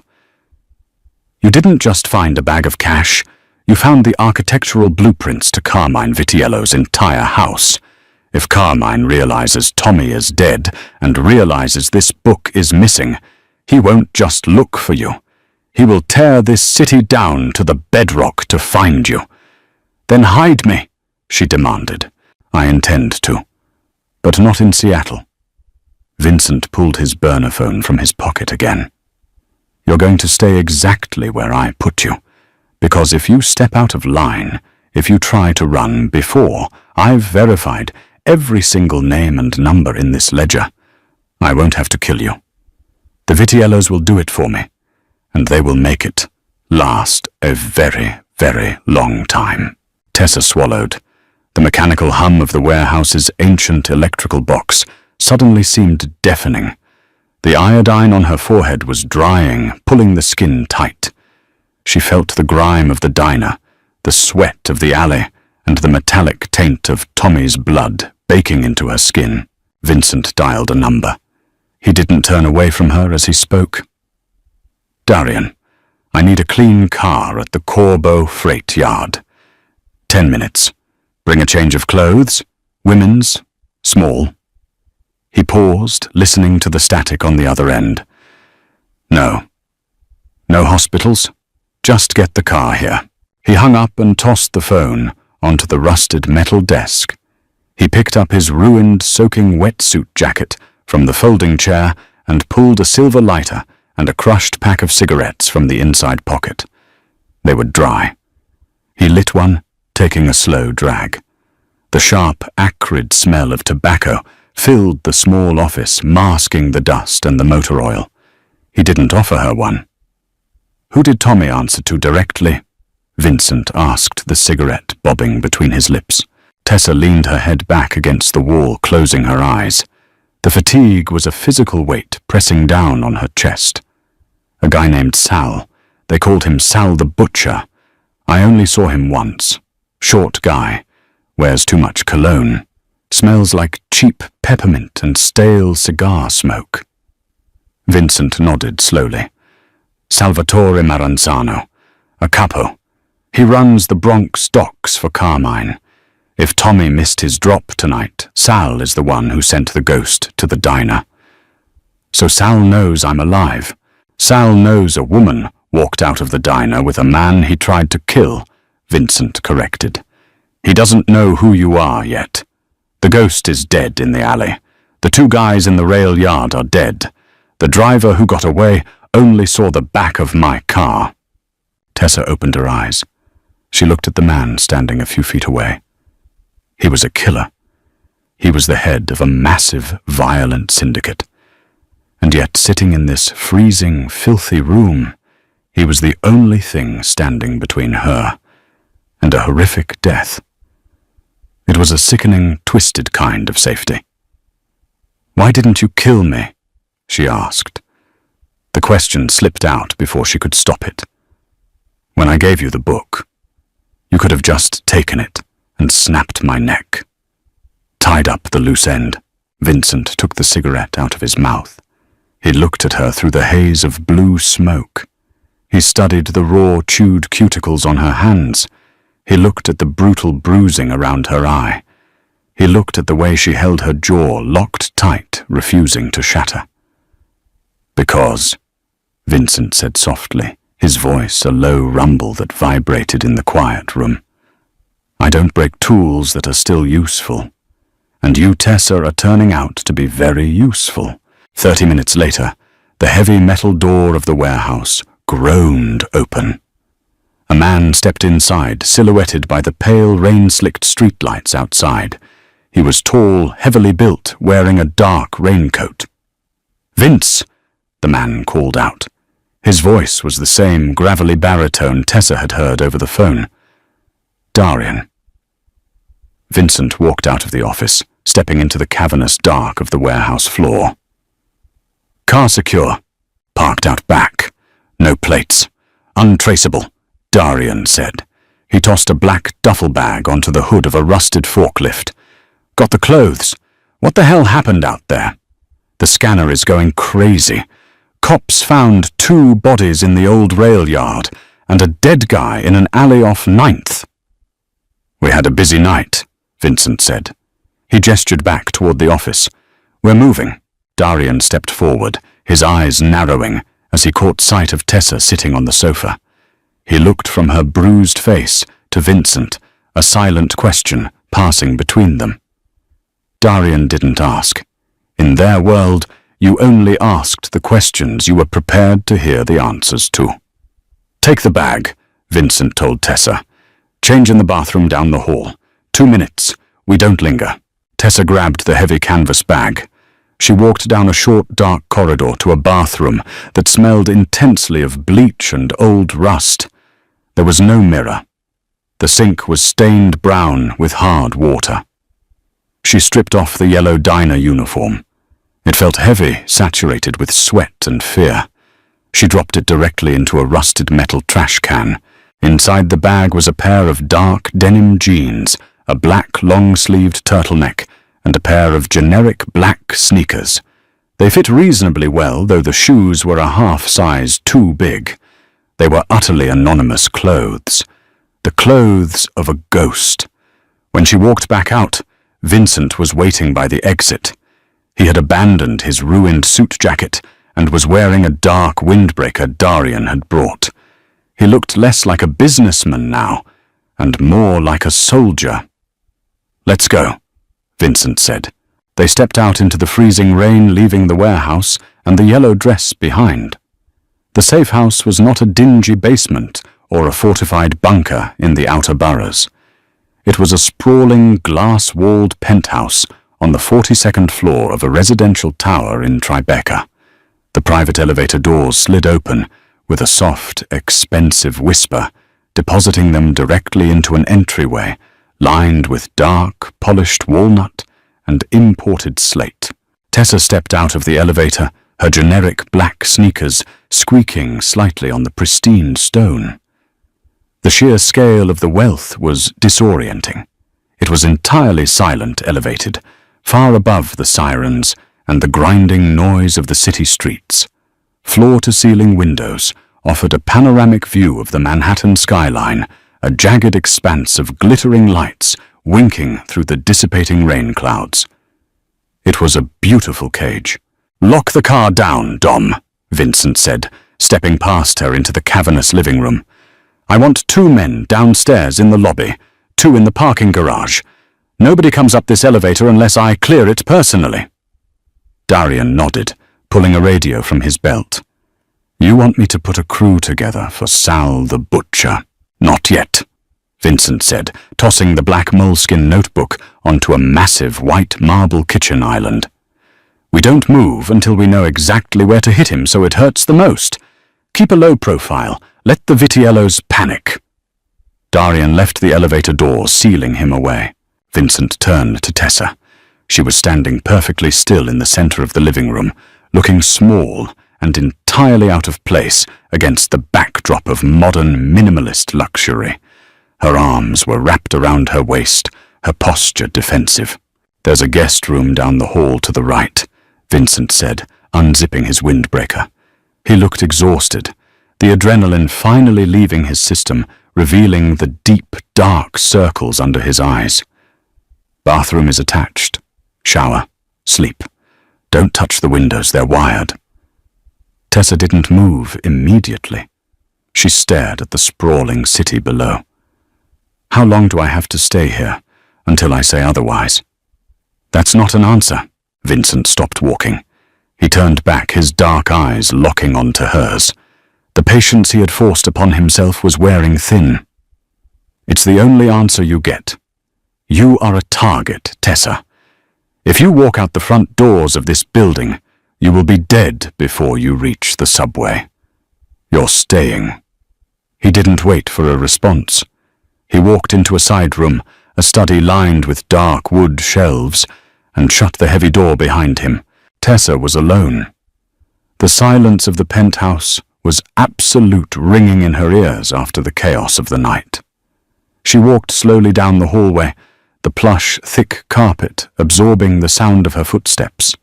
A: "You didn't just find a bag of cash. You found the architectural blueprints to Carmine Vitiello's entire house. If Carmine realizes Tommy is dead and realizes this book is missing, he won't just look for you. He will tear this city down to the bedrock to find you." "Then hide me," she demanded. "I intend to, but not in Seattle." Vincent pulled his burner phone from his pocket again. "You're going to stay exactly where I put you, because if you step out of line, if you try to run before I've verified every single name and number in this ledger, I won't have to kill you. The Vitiellos will do it for me, and they will make it last a very, very long time." Tessa swallowed. The mechanical hum of the warehouse's ancient electrical box suddenly seemed deafening. The iodine on her forehead was drying, pulling the skin tight. She felt the grime of the diner, the sweat of the alley, and the metallic taint of Tommy's blood baking into her skin. Vincent dialed a number. He didn't turn away from her as he spoke. "Darian, I need a clean car at the Corbeau Freight Yard. 10 minutes. Bring a change of clothes. Women's. Small." He paused, listening to the static on the other end. "No. No hospitals. Just get the car here." He hung up and tossed the phone onto the rusted metal desk. He picked up his ruined, soaking wetsuit jacket from the folding chair and pulled a silver lighter and a crushed pack of cigarettes from the inside pocket. They were dry. He lit one, taking a slow drag. The sharp, acrid smell of tobacco filled the small office, masking the dust and the motor oil. He didn't offer her one. "Who did Tommy answer to directly?" Vincent asked, the cigarette bobbing between his lips. Tessa leaned her head back against the wall, closing her eyes. The fatigue was a physical weight pressing down on her chest. "A guy named Sal. They called him Sal the Butcher. I only saw him once. Short guy. Wears too much cologne. Smells like cheap peppermint and stale cigar smoke." Vincent nodded slowly. "Salvatore Maranzano. A capo. He runs the Bronx docks for Carmine. If Tommy missed his drop tonight, Sal is the one who sent the ghost to the diner. So Sal knows I'm alive. Sal knows a woman walked out of the diner with a man he tried to kill," Vincent corrected. "He doesn't know who you are yet. The ghost is dead in the alley. The 2 guys in the rail yard are dead. The driver who got away only saw the back of my car." Tessa opened her eyes. She looked at the man standing a few feet away. He was a killer. He was the head of a massive, violent syndicate. And yet, sitting in this freezing, filthy room, he was the only thing standing between her and a horrific death. It was a sickening, twisted kind of safety. "Why didn't you kill me?" she asked. The question slipped out before she could stop it. "When I gave you the book, you could have just taken it and snapped my neck." Tied up the loose end, Vincent took the cigarette out of his mouth. He looked at her through the haze of blue smoke. He studied the raw, chewed cuticles on her hands. He looked at the brutal bruising around her eye. He looked at the way she held her jaw locked tight, refusing to shatter. "Because," Vincent said softly, his voice a low rumble that vibrated in the quiet room, "I don't break tools that are still useful. And you, Tessa, are turning out to be very useful." 30 minutes later, the heavy metal door of the warehouse groaned open. A man stepped inside, silhouetted by the pale, rain-slicked streetlights outside. He was tall, heavily built, wearing a dark raincoat. "Vince!" the man called out. His voice was the same gravelly baritone Tessa had heard over the phone. "Darian." Vincent walked out of the office, stepping into the cavernous dark of the warehouse floor. "Car secure. Parked out back. No plates. Untraceable," Darian said. He tossed a black duffel bag onto the hood of a rusted forklift. "Got the clothes. What the hell happened out there? The scanner is going crazy. Cops found 2 bodies in the old rail yard and a dead guy in an alley off 9th. "We had a busy night," Vincent said. He gestured back toward the office. "We're moving." Darian stepped forward, his eyes narrowing as he caught sight of Tessa sitting on the sofa. He looked from her bruised face to Vincent, a silent question passing between them. Darian didn't ask. In their world, you only asked the questions you were prepared to hear the answers to. "Take the bag," Vincent told Tessa. "Change in the bathroom down the hall. 2 minutes. We don't linger." Tessa grabbed the heavy canvas bag. She walked down a short, dark corridor to a bathroom that smelled intensely of bleach and old rust. There was no mirror. The sink was stained brown with hard water. She stripped off the yellow diner uniform. It felt heavy, saturated with sweat and fear. She dropped it directly into a rusted metal trash can. Inside the bag was a pair of dark denim jeans, a black long-sleeved turtleneck, and a pair of generic black sneakers. They fit reasonably well, though the shoes were a half size too big. They were utterly anonymous clothes. The clothes of a ghost. When she walked back out, Vincent was waiting by the exit. He had abandoned his ruined suit jacket and was wearing a dark windbreaker Darian had brought. He looked less like a businessman now, and more like a soldier. "Let's go," Vincent said. They stepped out into the freezing rain, leaving the warehouse and the yellow dress behind. The safe house was not a dingy basement or a fortified bunker in the outer boroughs. It was a sprawling, glass-walled penthouse on the 42nd floor of a residential tower in Tribeca. The private elevator doors slid open with a soft, expensive whisper, depositing them directly into an entryway lined with dark, polished walnut and imported slate. Tessa stepped out of the elevator, her generic black sneakers squeaking slightly on the pristine stone. The sheer scale of the wealth was disorienting. It was entirely silent, elevated, far above the sirens and the grinding noise of the city streets. Floor-to-ceiling windows offered a panoramic view of the Manhattan skyline, a jagged expanse of glittering lights winking through the dissipating rain clouds. It was a beautiful cage. "Lock the car down, Dom," Vincent said, stepping past her into the cavernous living room. "I want 2 men downstairs in the lobby, 2 in the parking garage. Nobody comes up this elevator unless I clear it personally." Darian nodded, pulling a radio from his belt. "You want me to put a crew together for Sal the Butcher?" "Not yet," Vincent said, tossing the black moleskin notebook onto a massive white marble kitchen island. "We don't move until we know exactly where to hit him so it hurts the most. Keep a low profile. Let the Vitiellos panic." Darian left the elevator door, sealing him away. Vincent turned to Tessa. She was standing perfectly still in the center of the living room, looking small and entirely out of place against the backdrop of modern minimalist luxury. Her arms were wrapped around her waist, her posture defensive. "There's a guest room down the hall to the right," Vincent said, unzipping his windbreaker. He looked exhausted, the adrenaline finally leaving his system, revealing the deep, dark circles under his eyes. "Bathroom is attached. Shower. Sleep. Don't touch the windows, they're wired." Tessa didn't move immediately. She stared at the sprawling city below. "How long do I have to stay here? Until I say otherwise?" "That's not an answer." Vincent stopped walking. He turned back, his dark eyes locking onto hers. The patience he had forced upon himself was wearing thin. "It's the only answer you get. You are a target, Tessa. If you walk out the front doors of this building, you will be dead before you reach the subway. You're staying." He didn't wait for a response. He walked into a side room, a study lined with dark wood shelves, and shut the heavy door behind him. Tessa was alone. The silence of the penthouse was absolute, ringing in her ears after the chaos of the night. She walked slowly down the hallway, the plush, thick carpet absorbing the sound of her footsteps.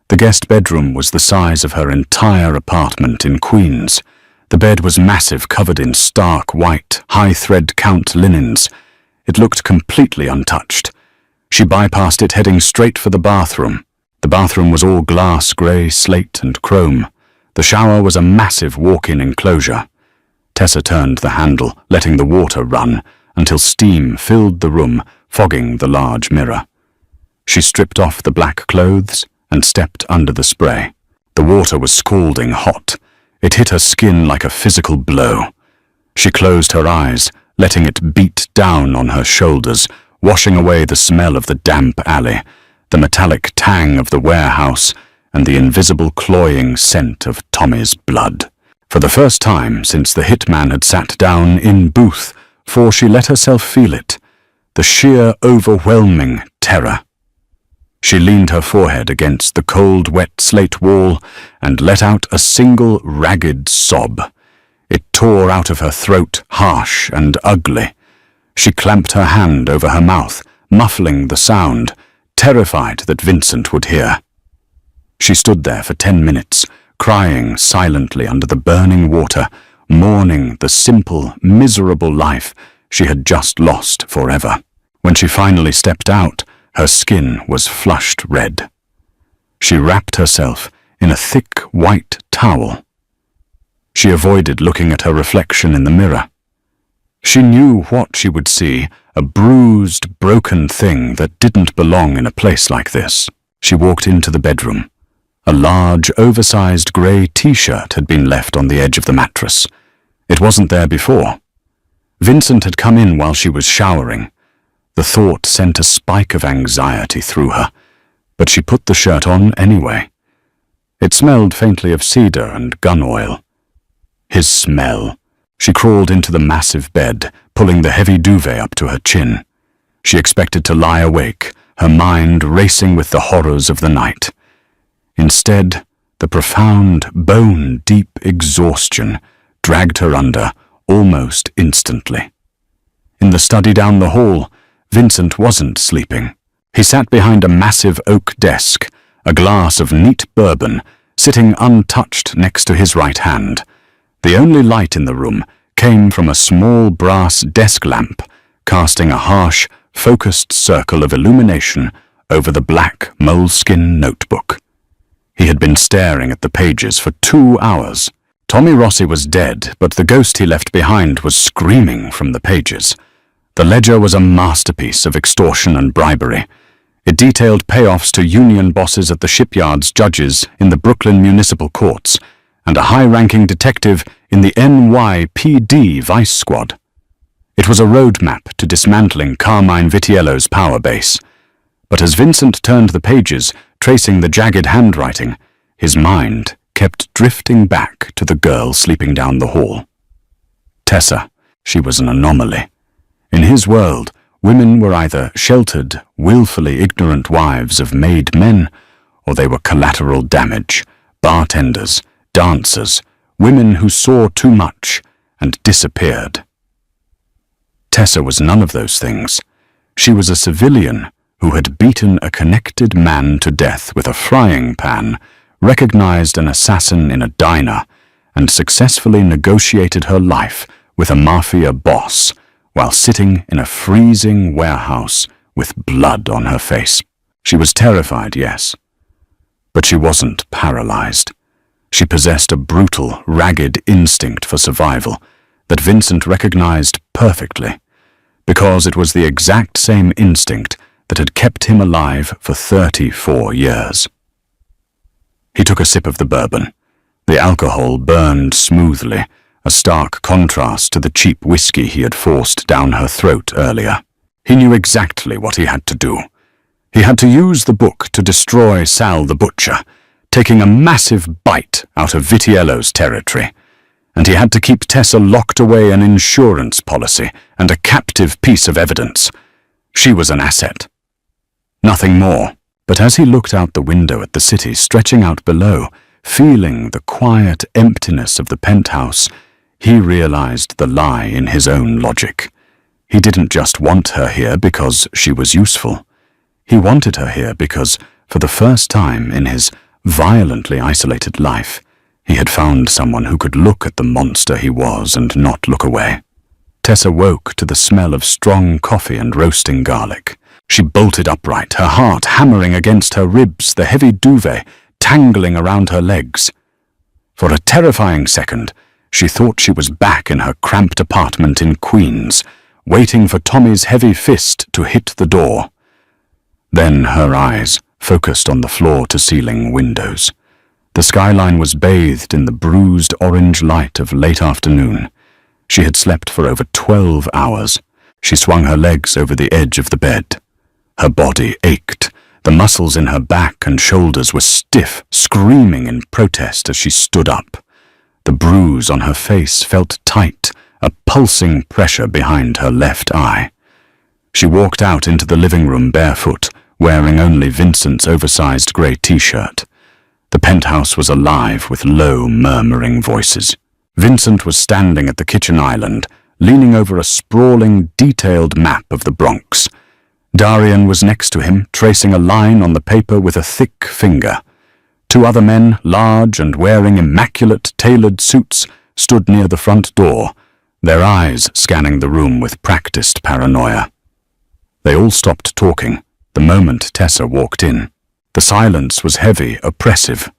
A: The guest bedroom was the size of her entire apartment in Queens. The bed was massive, covered in stark white, high-thread count linens. It looked completely untouched. She bypassed it, heading straight for the bathroom. The bathroom was all glass, grey, slate and chrome. The shower was a massive walk-in enclosure. Tessa turned the handle, letting the water run, until steam filled the room, fogging the large mirror. She stripped off the black clothes and stepped under the spray. The water was scalding hot. It hit her skin like a physical blow. She closed her eyes, letting it beat down on her shoulders, washing away the smell of the damp alley, the metallic tang of the warehouse, and the invisible cloying scent of Tommy's blood. For the first time since the hitman had sat down in booth, for she let herself feel it, the sheer, overwhelming terror. She leaned her forehead against the cold, wet slate wall and let out a single ragged sob. It tore out of her throat, harsh and ugly. She clamped her hand over her mouth, muffling the sound, terrified that Vincent would hear. She stood there for 10 minutes, crying silently under the burning water, mourning the simple, miserable life she had just lost forever. When she finally stepped out, her skin was flushed red. She wrapped herself in a thick white towel. She avoided looking at her reflection in the mirror. She knew what she would see, a bruised, broken thing that didn't belong in a place like this. She walked into the bedroom. A large, oversized grey t-shirt had been left on the edge of the mattress. It wasn't there before. Vincent had come in while she was showering. The thought sent a spike of anxiety through her, but she put the shirt on anyway. It smelled faintly of cedar and gun oil. His smell. She crawled into the massive bed, pulling the heavy duvet up to her chin. She expected to lie awake, her mind racing with the horrors of the night. Instead, the profound, bone-deep exhaustion dragged her under almost instantly. In the study down the hall, Vincent wasn't sleeping. He sat behind a massive oak desk, a glass of neat bourbon sitting untouched next to his right hand. The only light in the room came from a small brass desk lamp, casting a harsh, focused circle of illumination over the black moleskin notebook. He had been staring at the pages for 2 hours. Tommy Rossi was dead, but the ghost he left behind was screaming from the pages. The ledger was a masterpiece of extortion and bribery. It detailed payoffs to union bosses at the shipyard's judges in the Brooklyn municipal courts, and a high-ranking detective in the NYPD vice squad. It was a roadmap to dismantling Carmine Vitiello's power base. But as Vincent turned the pages, tracing the jagged handwriting, his mind kept drifting back to the girl sleeping down the hall. Tessa, she was an anomaly. In his world, women were either sheltered, willfully ignorant wives of made men, or they were collateral damage, bartenders, dancers, women who saw too much and disappeared. Tessa was none of those things. She was a civilian who had beaten a connected man to death with a frying pan, recognized an assassin in a diner, and successfully negotiated her life with a mafia boss while sitting in a freezing warehouse with blood on her face. She was terrified, yes, but she wasn't paralyzed. She possessed a brutal, ragged instinct for survival that Vincent recognized perfectly, because it was the exact same instinct that had kept him alive for 34 years. He took a sip of the bourbon. The alcohol burned smoothly, a stark contrast to the cheap whiskey he had forced down her throat earlier. He knew exactly what he had to do. He had to use the book to destroy Sal the Butcher, taking a massive bite out of Vitiello's territory, and he had to keep Tessa locked away an insurance policy and a captive piece of evidence. She was an asset. Nothing more. But as he looked out the window at the city stretching out below, feeling the quiet emptiness of the penthouse, he realized the lie in his own logic. He didn't just want her here because she was useful. He wanted her here because, for the first time in his violently isolated life, he had found someone who could look at the monster he was and not look away. Tessa woke to the smell of strong coffee and roasting garlic. She bolted upright, her heart hammering against her ribs, the heavy duvet tangling around her legs. For a terrifying second, she thought she was back in her cramped apartment in Queens, waiting for Tommy's heavy fist to hit the door. Then her eyes focused on the floor-to-ceiling windows. The skyline was bathed in the bruised orange light of late afternoon. She had slept for over 12 hours. She swung her legs over the edge of the bed. Her body ached. The muscles in her back and shoulders were stiff, screaming in protest as she stood up. The bruise on her face felt tight, a pulsing pressure behind her left eye. She walked out into the living room barefoot, wearing only Vincent's oversized grey t-shirt. The penthouse was alive with low, murmuring voices. Vincent was standing at the kitchen island, leaning over a sprawling, detailed map of the Bronx. Darian was next to him, tracing a line on the paper with a thick finger. Two other men, large and wearing immaculate, tailored suits, stood near the front door, their eyes scanning the room with practiced paranoia. They all stopped talking the moment Tessa walked in. The silence was heavy, oppressive.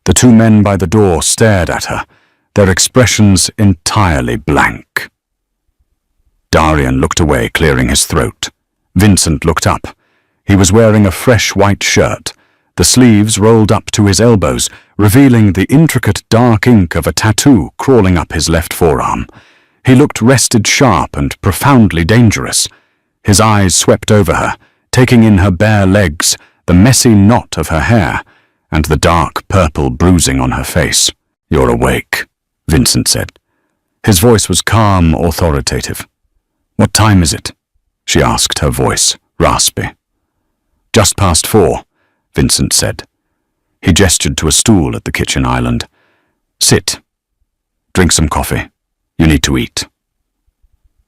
A: The two men by the door stared at her, their expressions entirely blank. Darian looked away, clearing his throat. Vincent looked up. He was wearing a fresh white shirt, the sleeves rolled up to his elbows, revealing the intricate dark ink of a tattoo crawling up his left forearm. He looked rested, sharp, and profoundly dangerous. His eyes swept over her, taking in her bare legs, the messy knot of her hair, and the dark purple bruising on her face. "You're awake," Vincent said. His voice was calm, authoritative. "What time is it?" she asked, her voice raspy. "Just past 4, Vincent said. He gestured to a stool at the kitchen island. "Sit. Drink some coffee. You need to eat."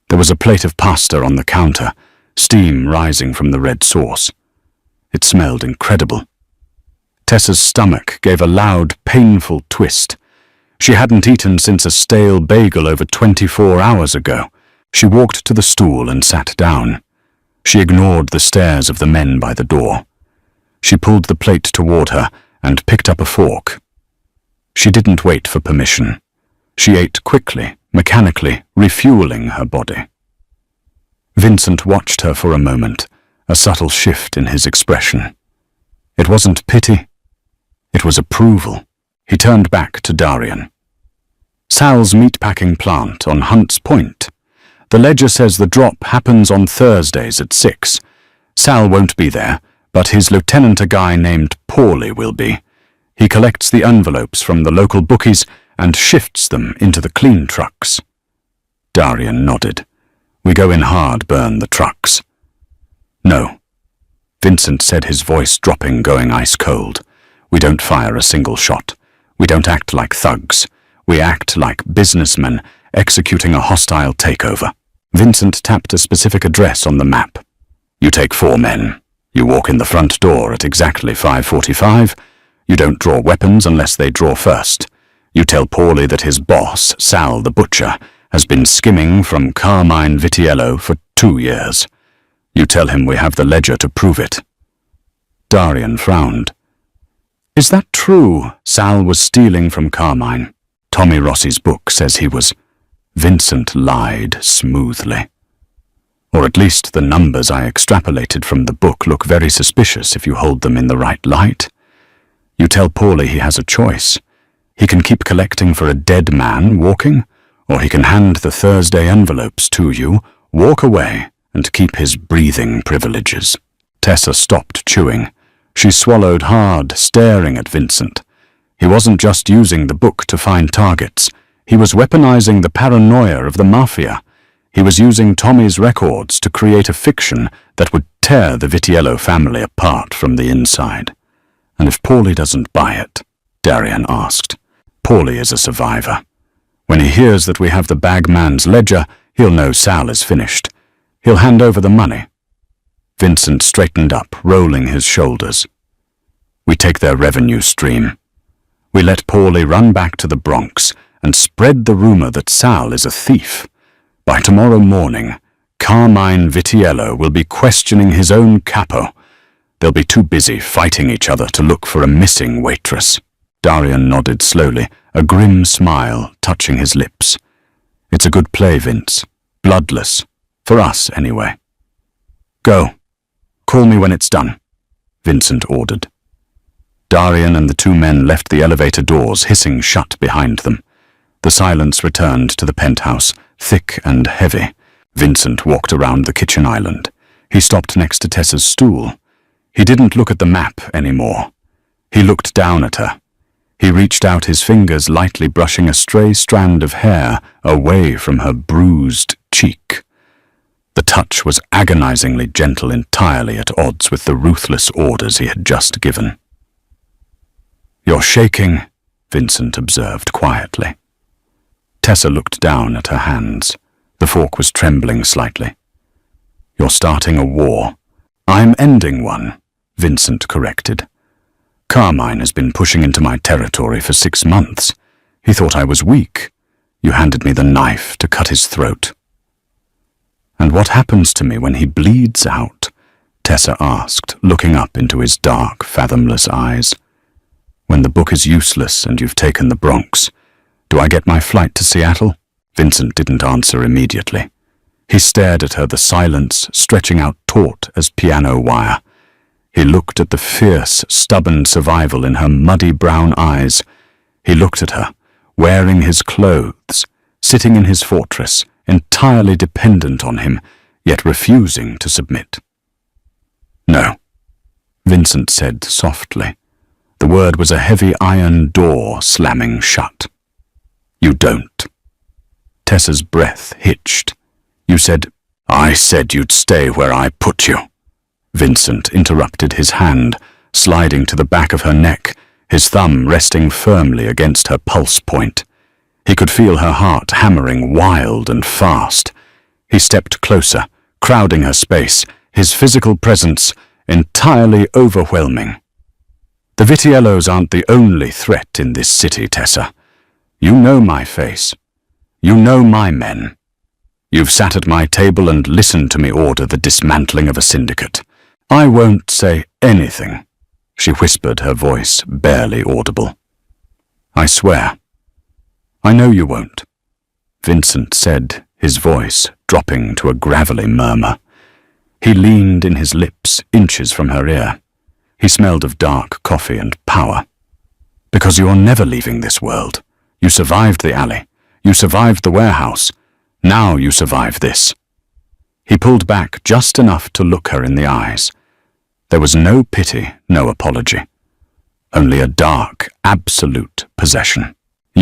A: There was a plate of pasta on the counter, steam rising from the red sauce. It smelled incredible. Tessa's stomach gave a loud, painful twist. She hadn't eaten since a stale bagel over 24 hours ago. She walked to the stool and sat down. She ignored the stares of the men by the door. She pulled the plate toward her and picked up a fork. She didn't wait for permission. She ate quickly, mechanically, refueling her body. Vincent watched her for a moment, a subtle shift in his expression. It wasn't pity. It was approval. He turned back to Darian. "Sal's meatpacking plant on Hunt's Point. The ledger says the drop happens on Thursdays at 6. Sal won't be there, but his lieutenant, a guy named Paulie, will be. He collects the envelopes from the local bookies and shifts them into the clean trucks." Darian nodded. "We go in hard, burn the trucks." "No," Vincent said, his voice dropping, going ice cold. "We don't fire a single shot. We don't act like thugs. We act like businessmen executing a hostile takeover." Vincent tapped a specific address on the map. "You take 4 men. You walk in the front door at exactly 5:45. You don't draw weapons unless they draw first. You tell Paulie that his boss, Sal the Butcher, has been skimming from Carmine Vitiello for 2 years. You tell him we have the ledger to prove it." Darian frowned. "Is that true? Sal was stealing from Carmine. Tommy Rossi's book says he was." Vincent lied smoothly. "Or at least the numbers I extrapolated from the book look very suspicious if you hold them in the right light. You tell Paulie he has a choice. He can keep collecting for a dead man walking, or he can hand the Thursday envelopes to you, walk away, and keep his breathing privileges." Tessa stopped chewing. She swallowed hard, staring at Vincent. He wasn't just using the book to find targets. He was weaponizing the paranoia of the Mafia. He was using Tommy's records to create a fiction that would tear the Vitiello family apart from the inside. "And if Paulie doesn't buy it?" Darian asked. "Paulie is a survivor. When he hears that we have the bagman's ledger, he'll know Sal is finished. He'll hand over the money." Vincent straightened up, rolling his shoulders. "We take their revenue stream. We let Paulie run back to the Bronx and spread the rumor that Sal is a thief. By tomorrow morning, Carmine Vitiello will be questioning his own capo. They'll be too busy fighting each other to look for a missing waitress." Darian nodded slowly, a grim smile touching his lips. "It's a good play, Vince. Bloodless. For us, anyway." "Go. Call me when it's done," Vincent ordered. Darian and the two men left the elevator doors hissing shut behind them. The silence returned to the penthouse, thick and heavy. Vincent walked around the kitchen island. He stopped next to Tessa's stool. He didn't look at the map anymore. He looked down at her. He reached out his fingers, lightly brushing a stray strand of hair away from her bruised cheek. The touch was agonizingly gentle, entirely at odds with the ruthless orders he had just given. "You're shaking," Vincent observed quietly. Tessa looked down at her hands. The fork was trembling slightly. "You're starting a war." "I'm ending one," Vincent corrected. "Carmine has been pushing into my territory for 6 months. He thought I was weak. You handed me the knife to cut his throat." "And what happens to me when he bleeds out?" Tessa asked, looking up into his dark, fathomless eyes. "When the book is useless and you've taken the Bronx, do I get my flight to Seattle?" Vincent didn't answer immediately. He stared at her, the silence stretching out taut as piano wire. He looked at the fierce, stubborn survival in her muddy brown eyes. He looked at her, wearing his clothes, sitting in his fortress, entirely dependent on him, yet refusing to submit. "No," Vincent said softly. The word was a heavy iron door slamming shut. "You don't." Tessa's breath hitched. "You said—" "I said you'd stay where I put you." Vincent interrupted, his hand sliding to the back of her neck, his thumb resting firmly against her pulse point. He could feel her heart hammering wild and fast. He stepped closer, crowding her space, his physical presence entirely overwhelming. "The Vitiellos aren't the only threat in this city, Tessa. You know my face. You know my men. You've sat at my table and listened to me order the dismantling of a syndicate. I won't say anything," she whispered, her voice barely audible. "I swear." "I know you won't," Vincent said, his voice dropping to a gravelly murmur. He leaned in his lips, inches from her ear. He smelled of dark coffee and power. "Because you're never leaving this world. You survived the alley. You survived the warehouse. Now you survive this." He pulled back just enough to look her in the eyes. There was no pity, no apology. Only a dark, absolute possession.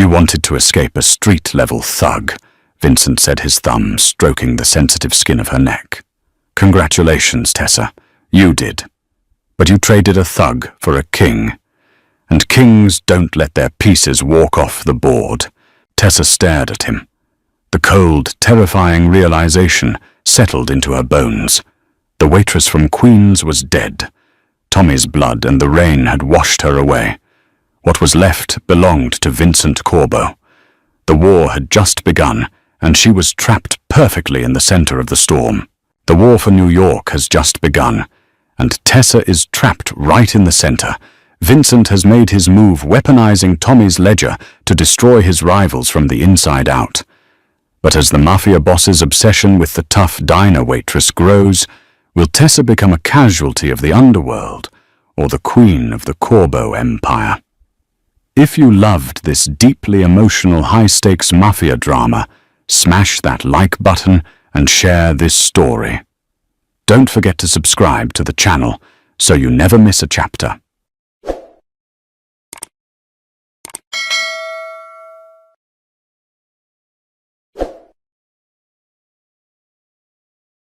A: "You wanted to escape a street-level thug," Vincent said, his thumb stroking the sensitive skin of her neck. "Congratulations, Tessa. You did. But you traded a thug for a king. And kings don't let their pieces walk off the board." Tessa stared at him. The cold, terrifying realization settled into her bones. The waitress from Queens was dead. Tommy's blood and the rain had washed her away. What was left belonged to Vincent Corbo. The war had just begun, and she was trapped perfectly in the center of the storm. The war for New York has just begun, and Tessa is trapped right in the center. Vincent has made his move, weaponizing Tommy's ledger to destroy his rivals from the inside out. But as the Mafia Boss's obsession with the tough diner waitress grows, will Tessa become a casualty of the underworld, or the queen of the Corbo Empire? If you loved this deeply emotional, high-stakes mafia drama, smash that like button and share this story. Don't forget to subscribe to the channel so you never miss a chapter.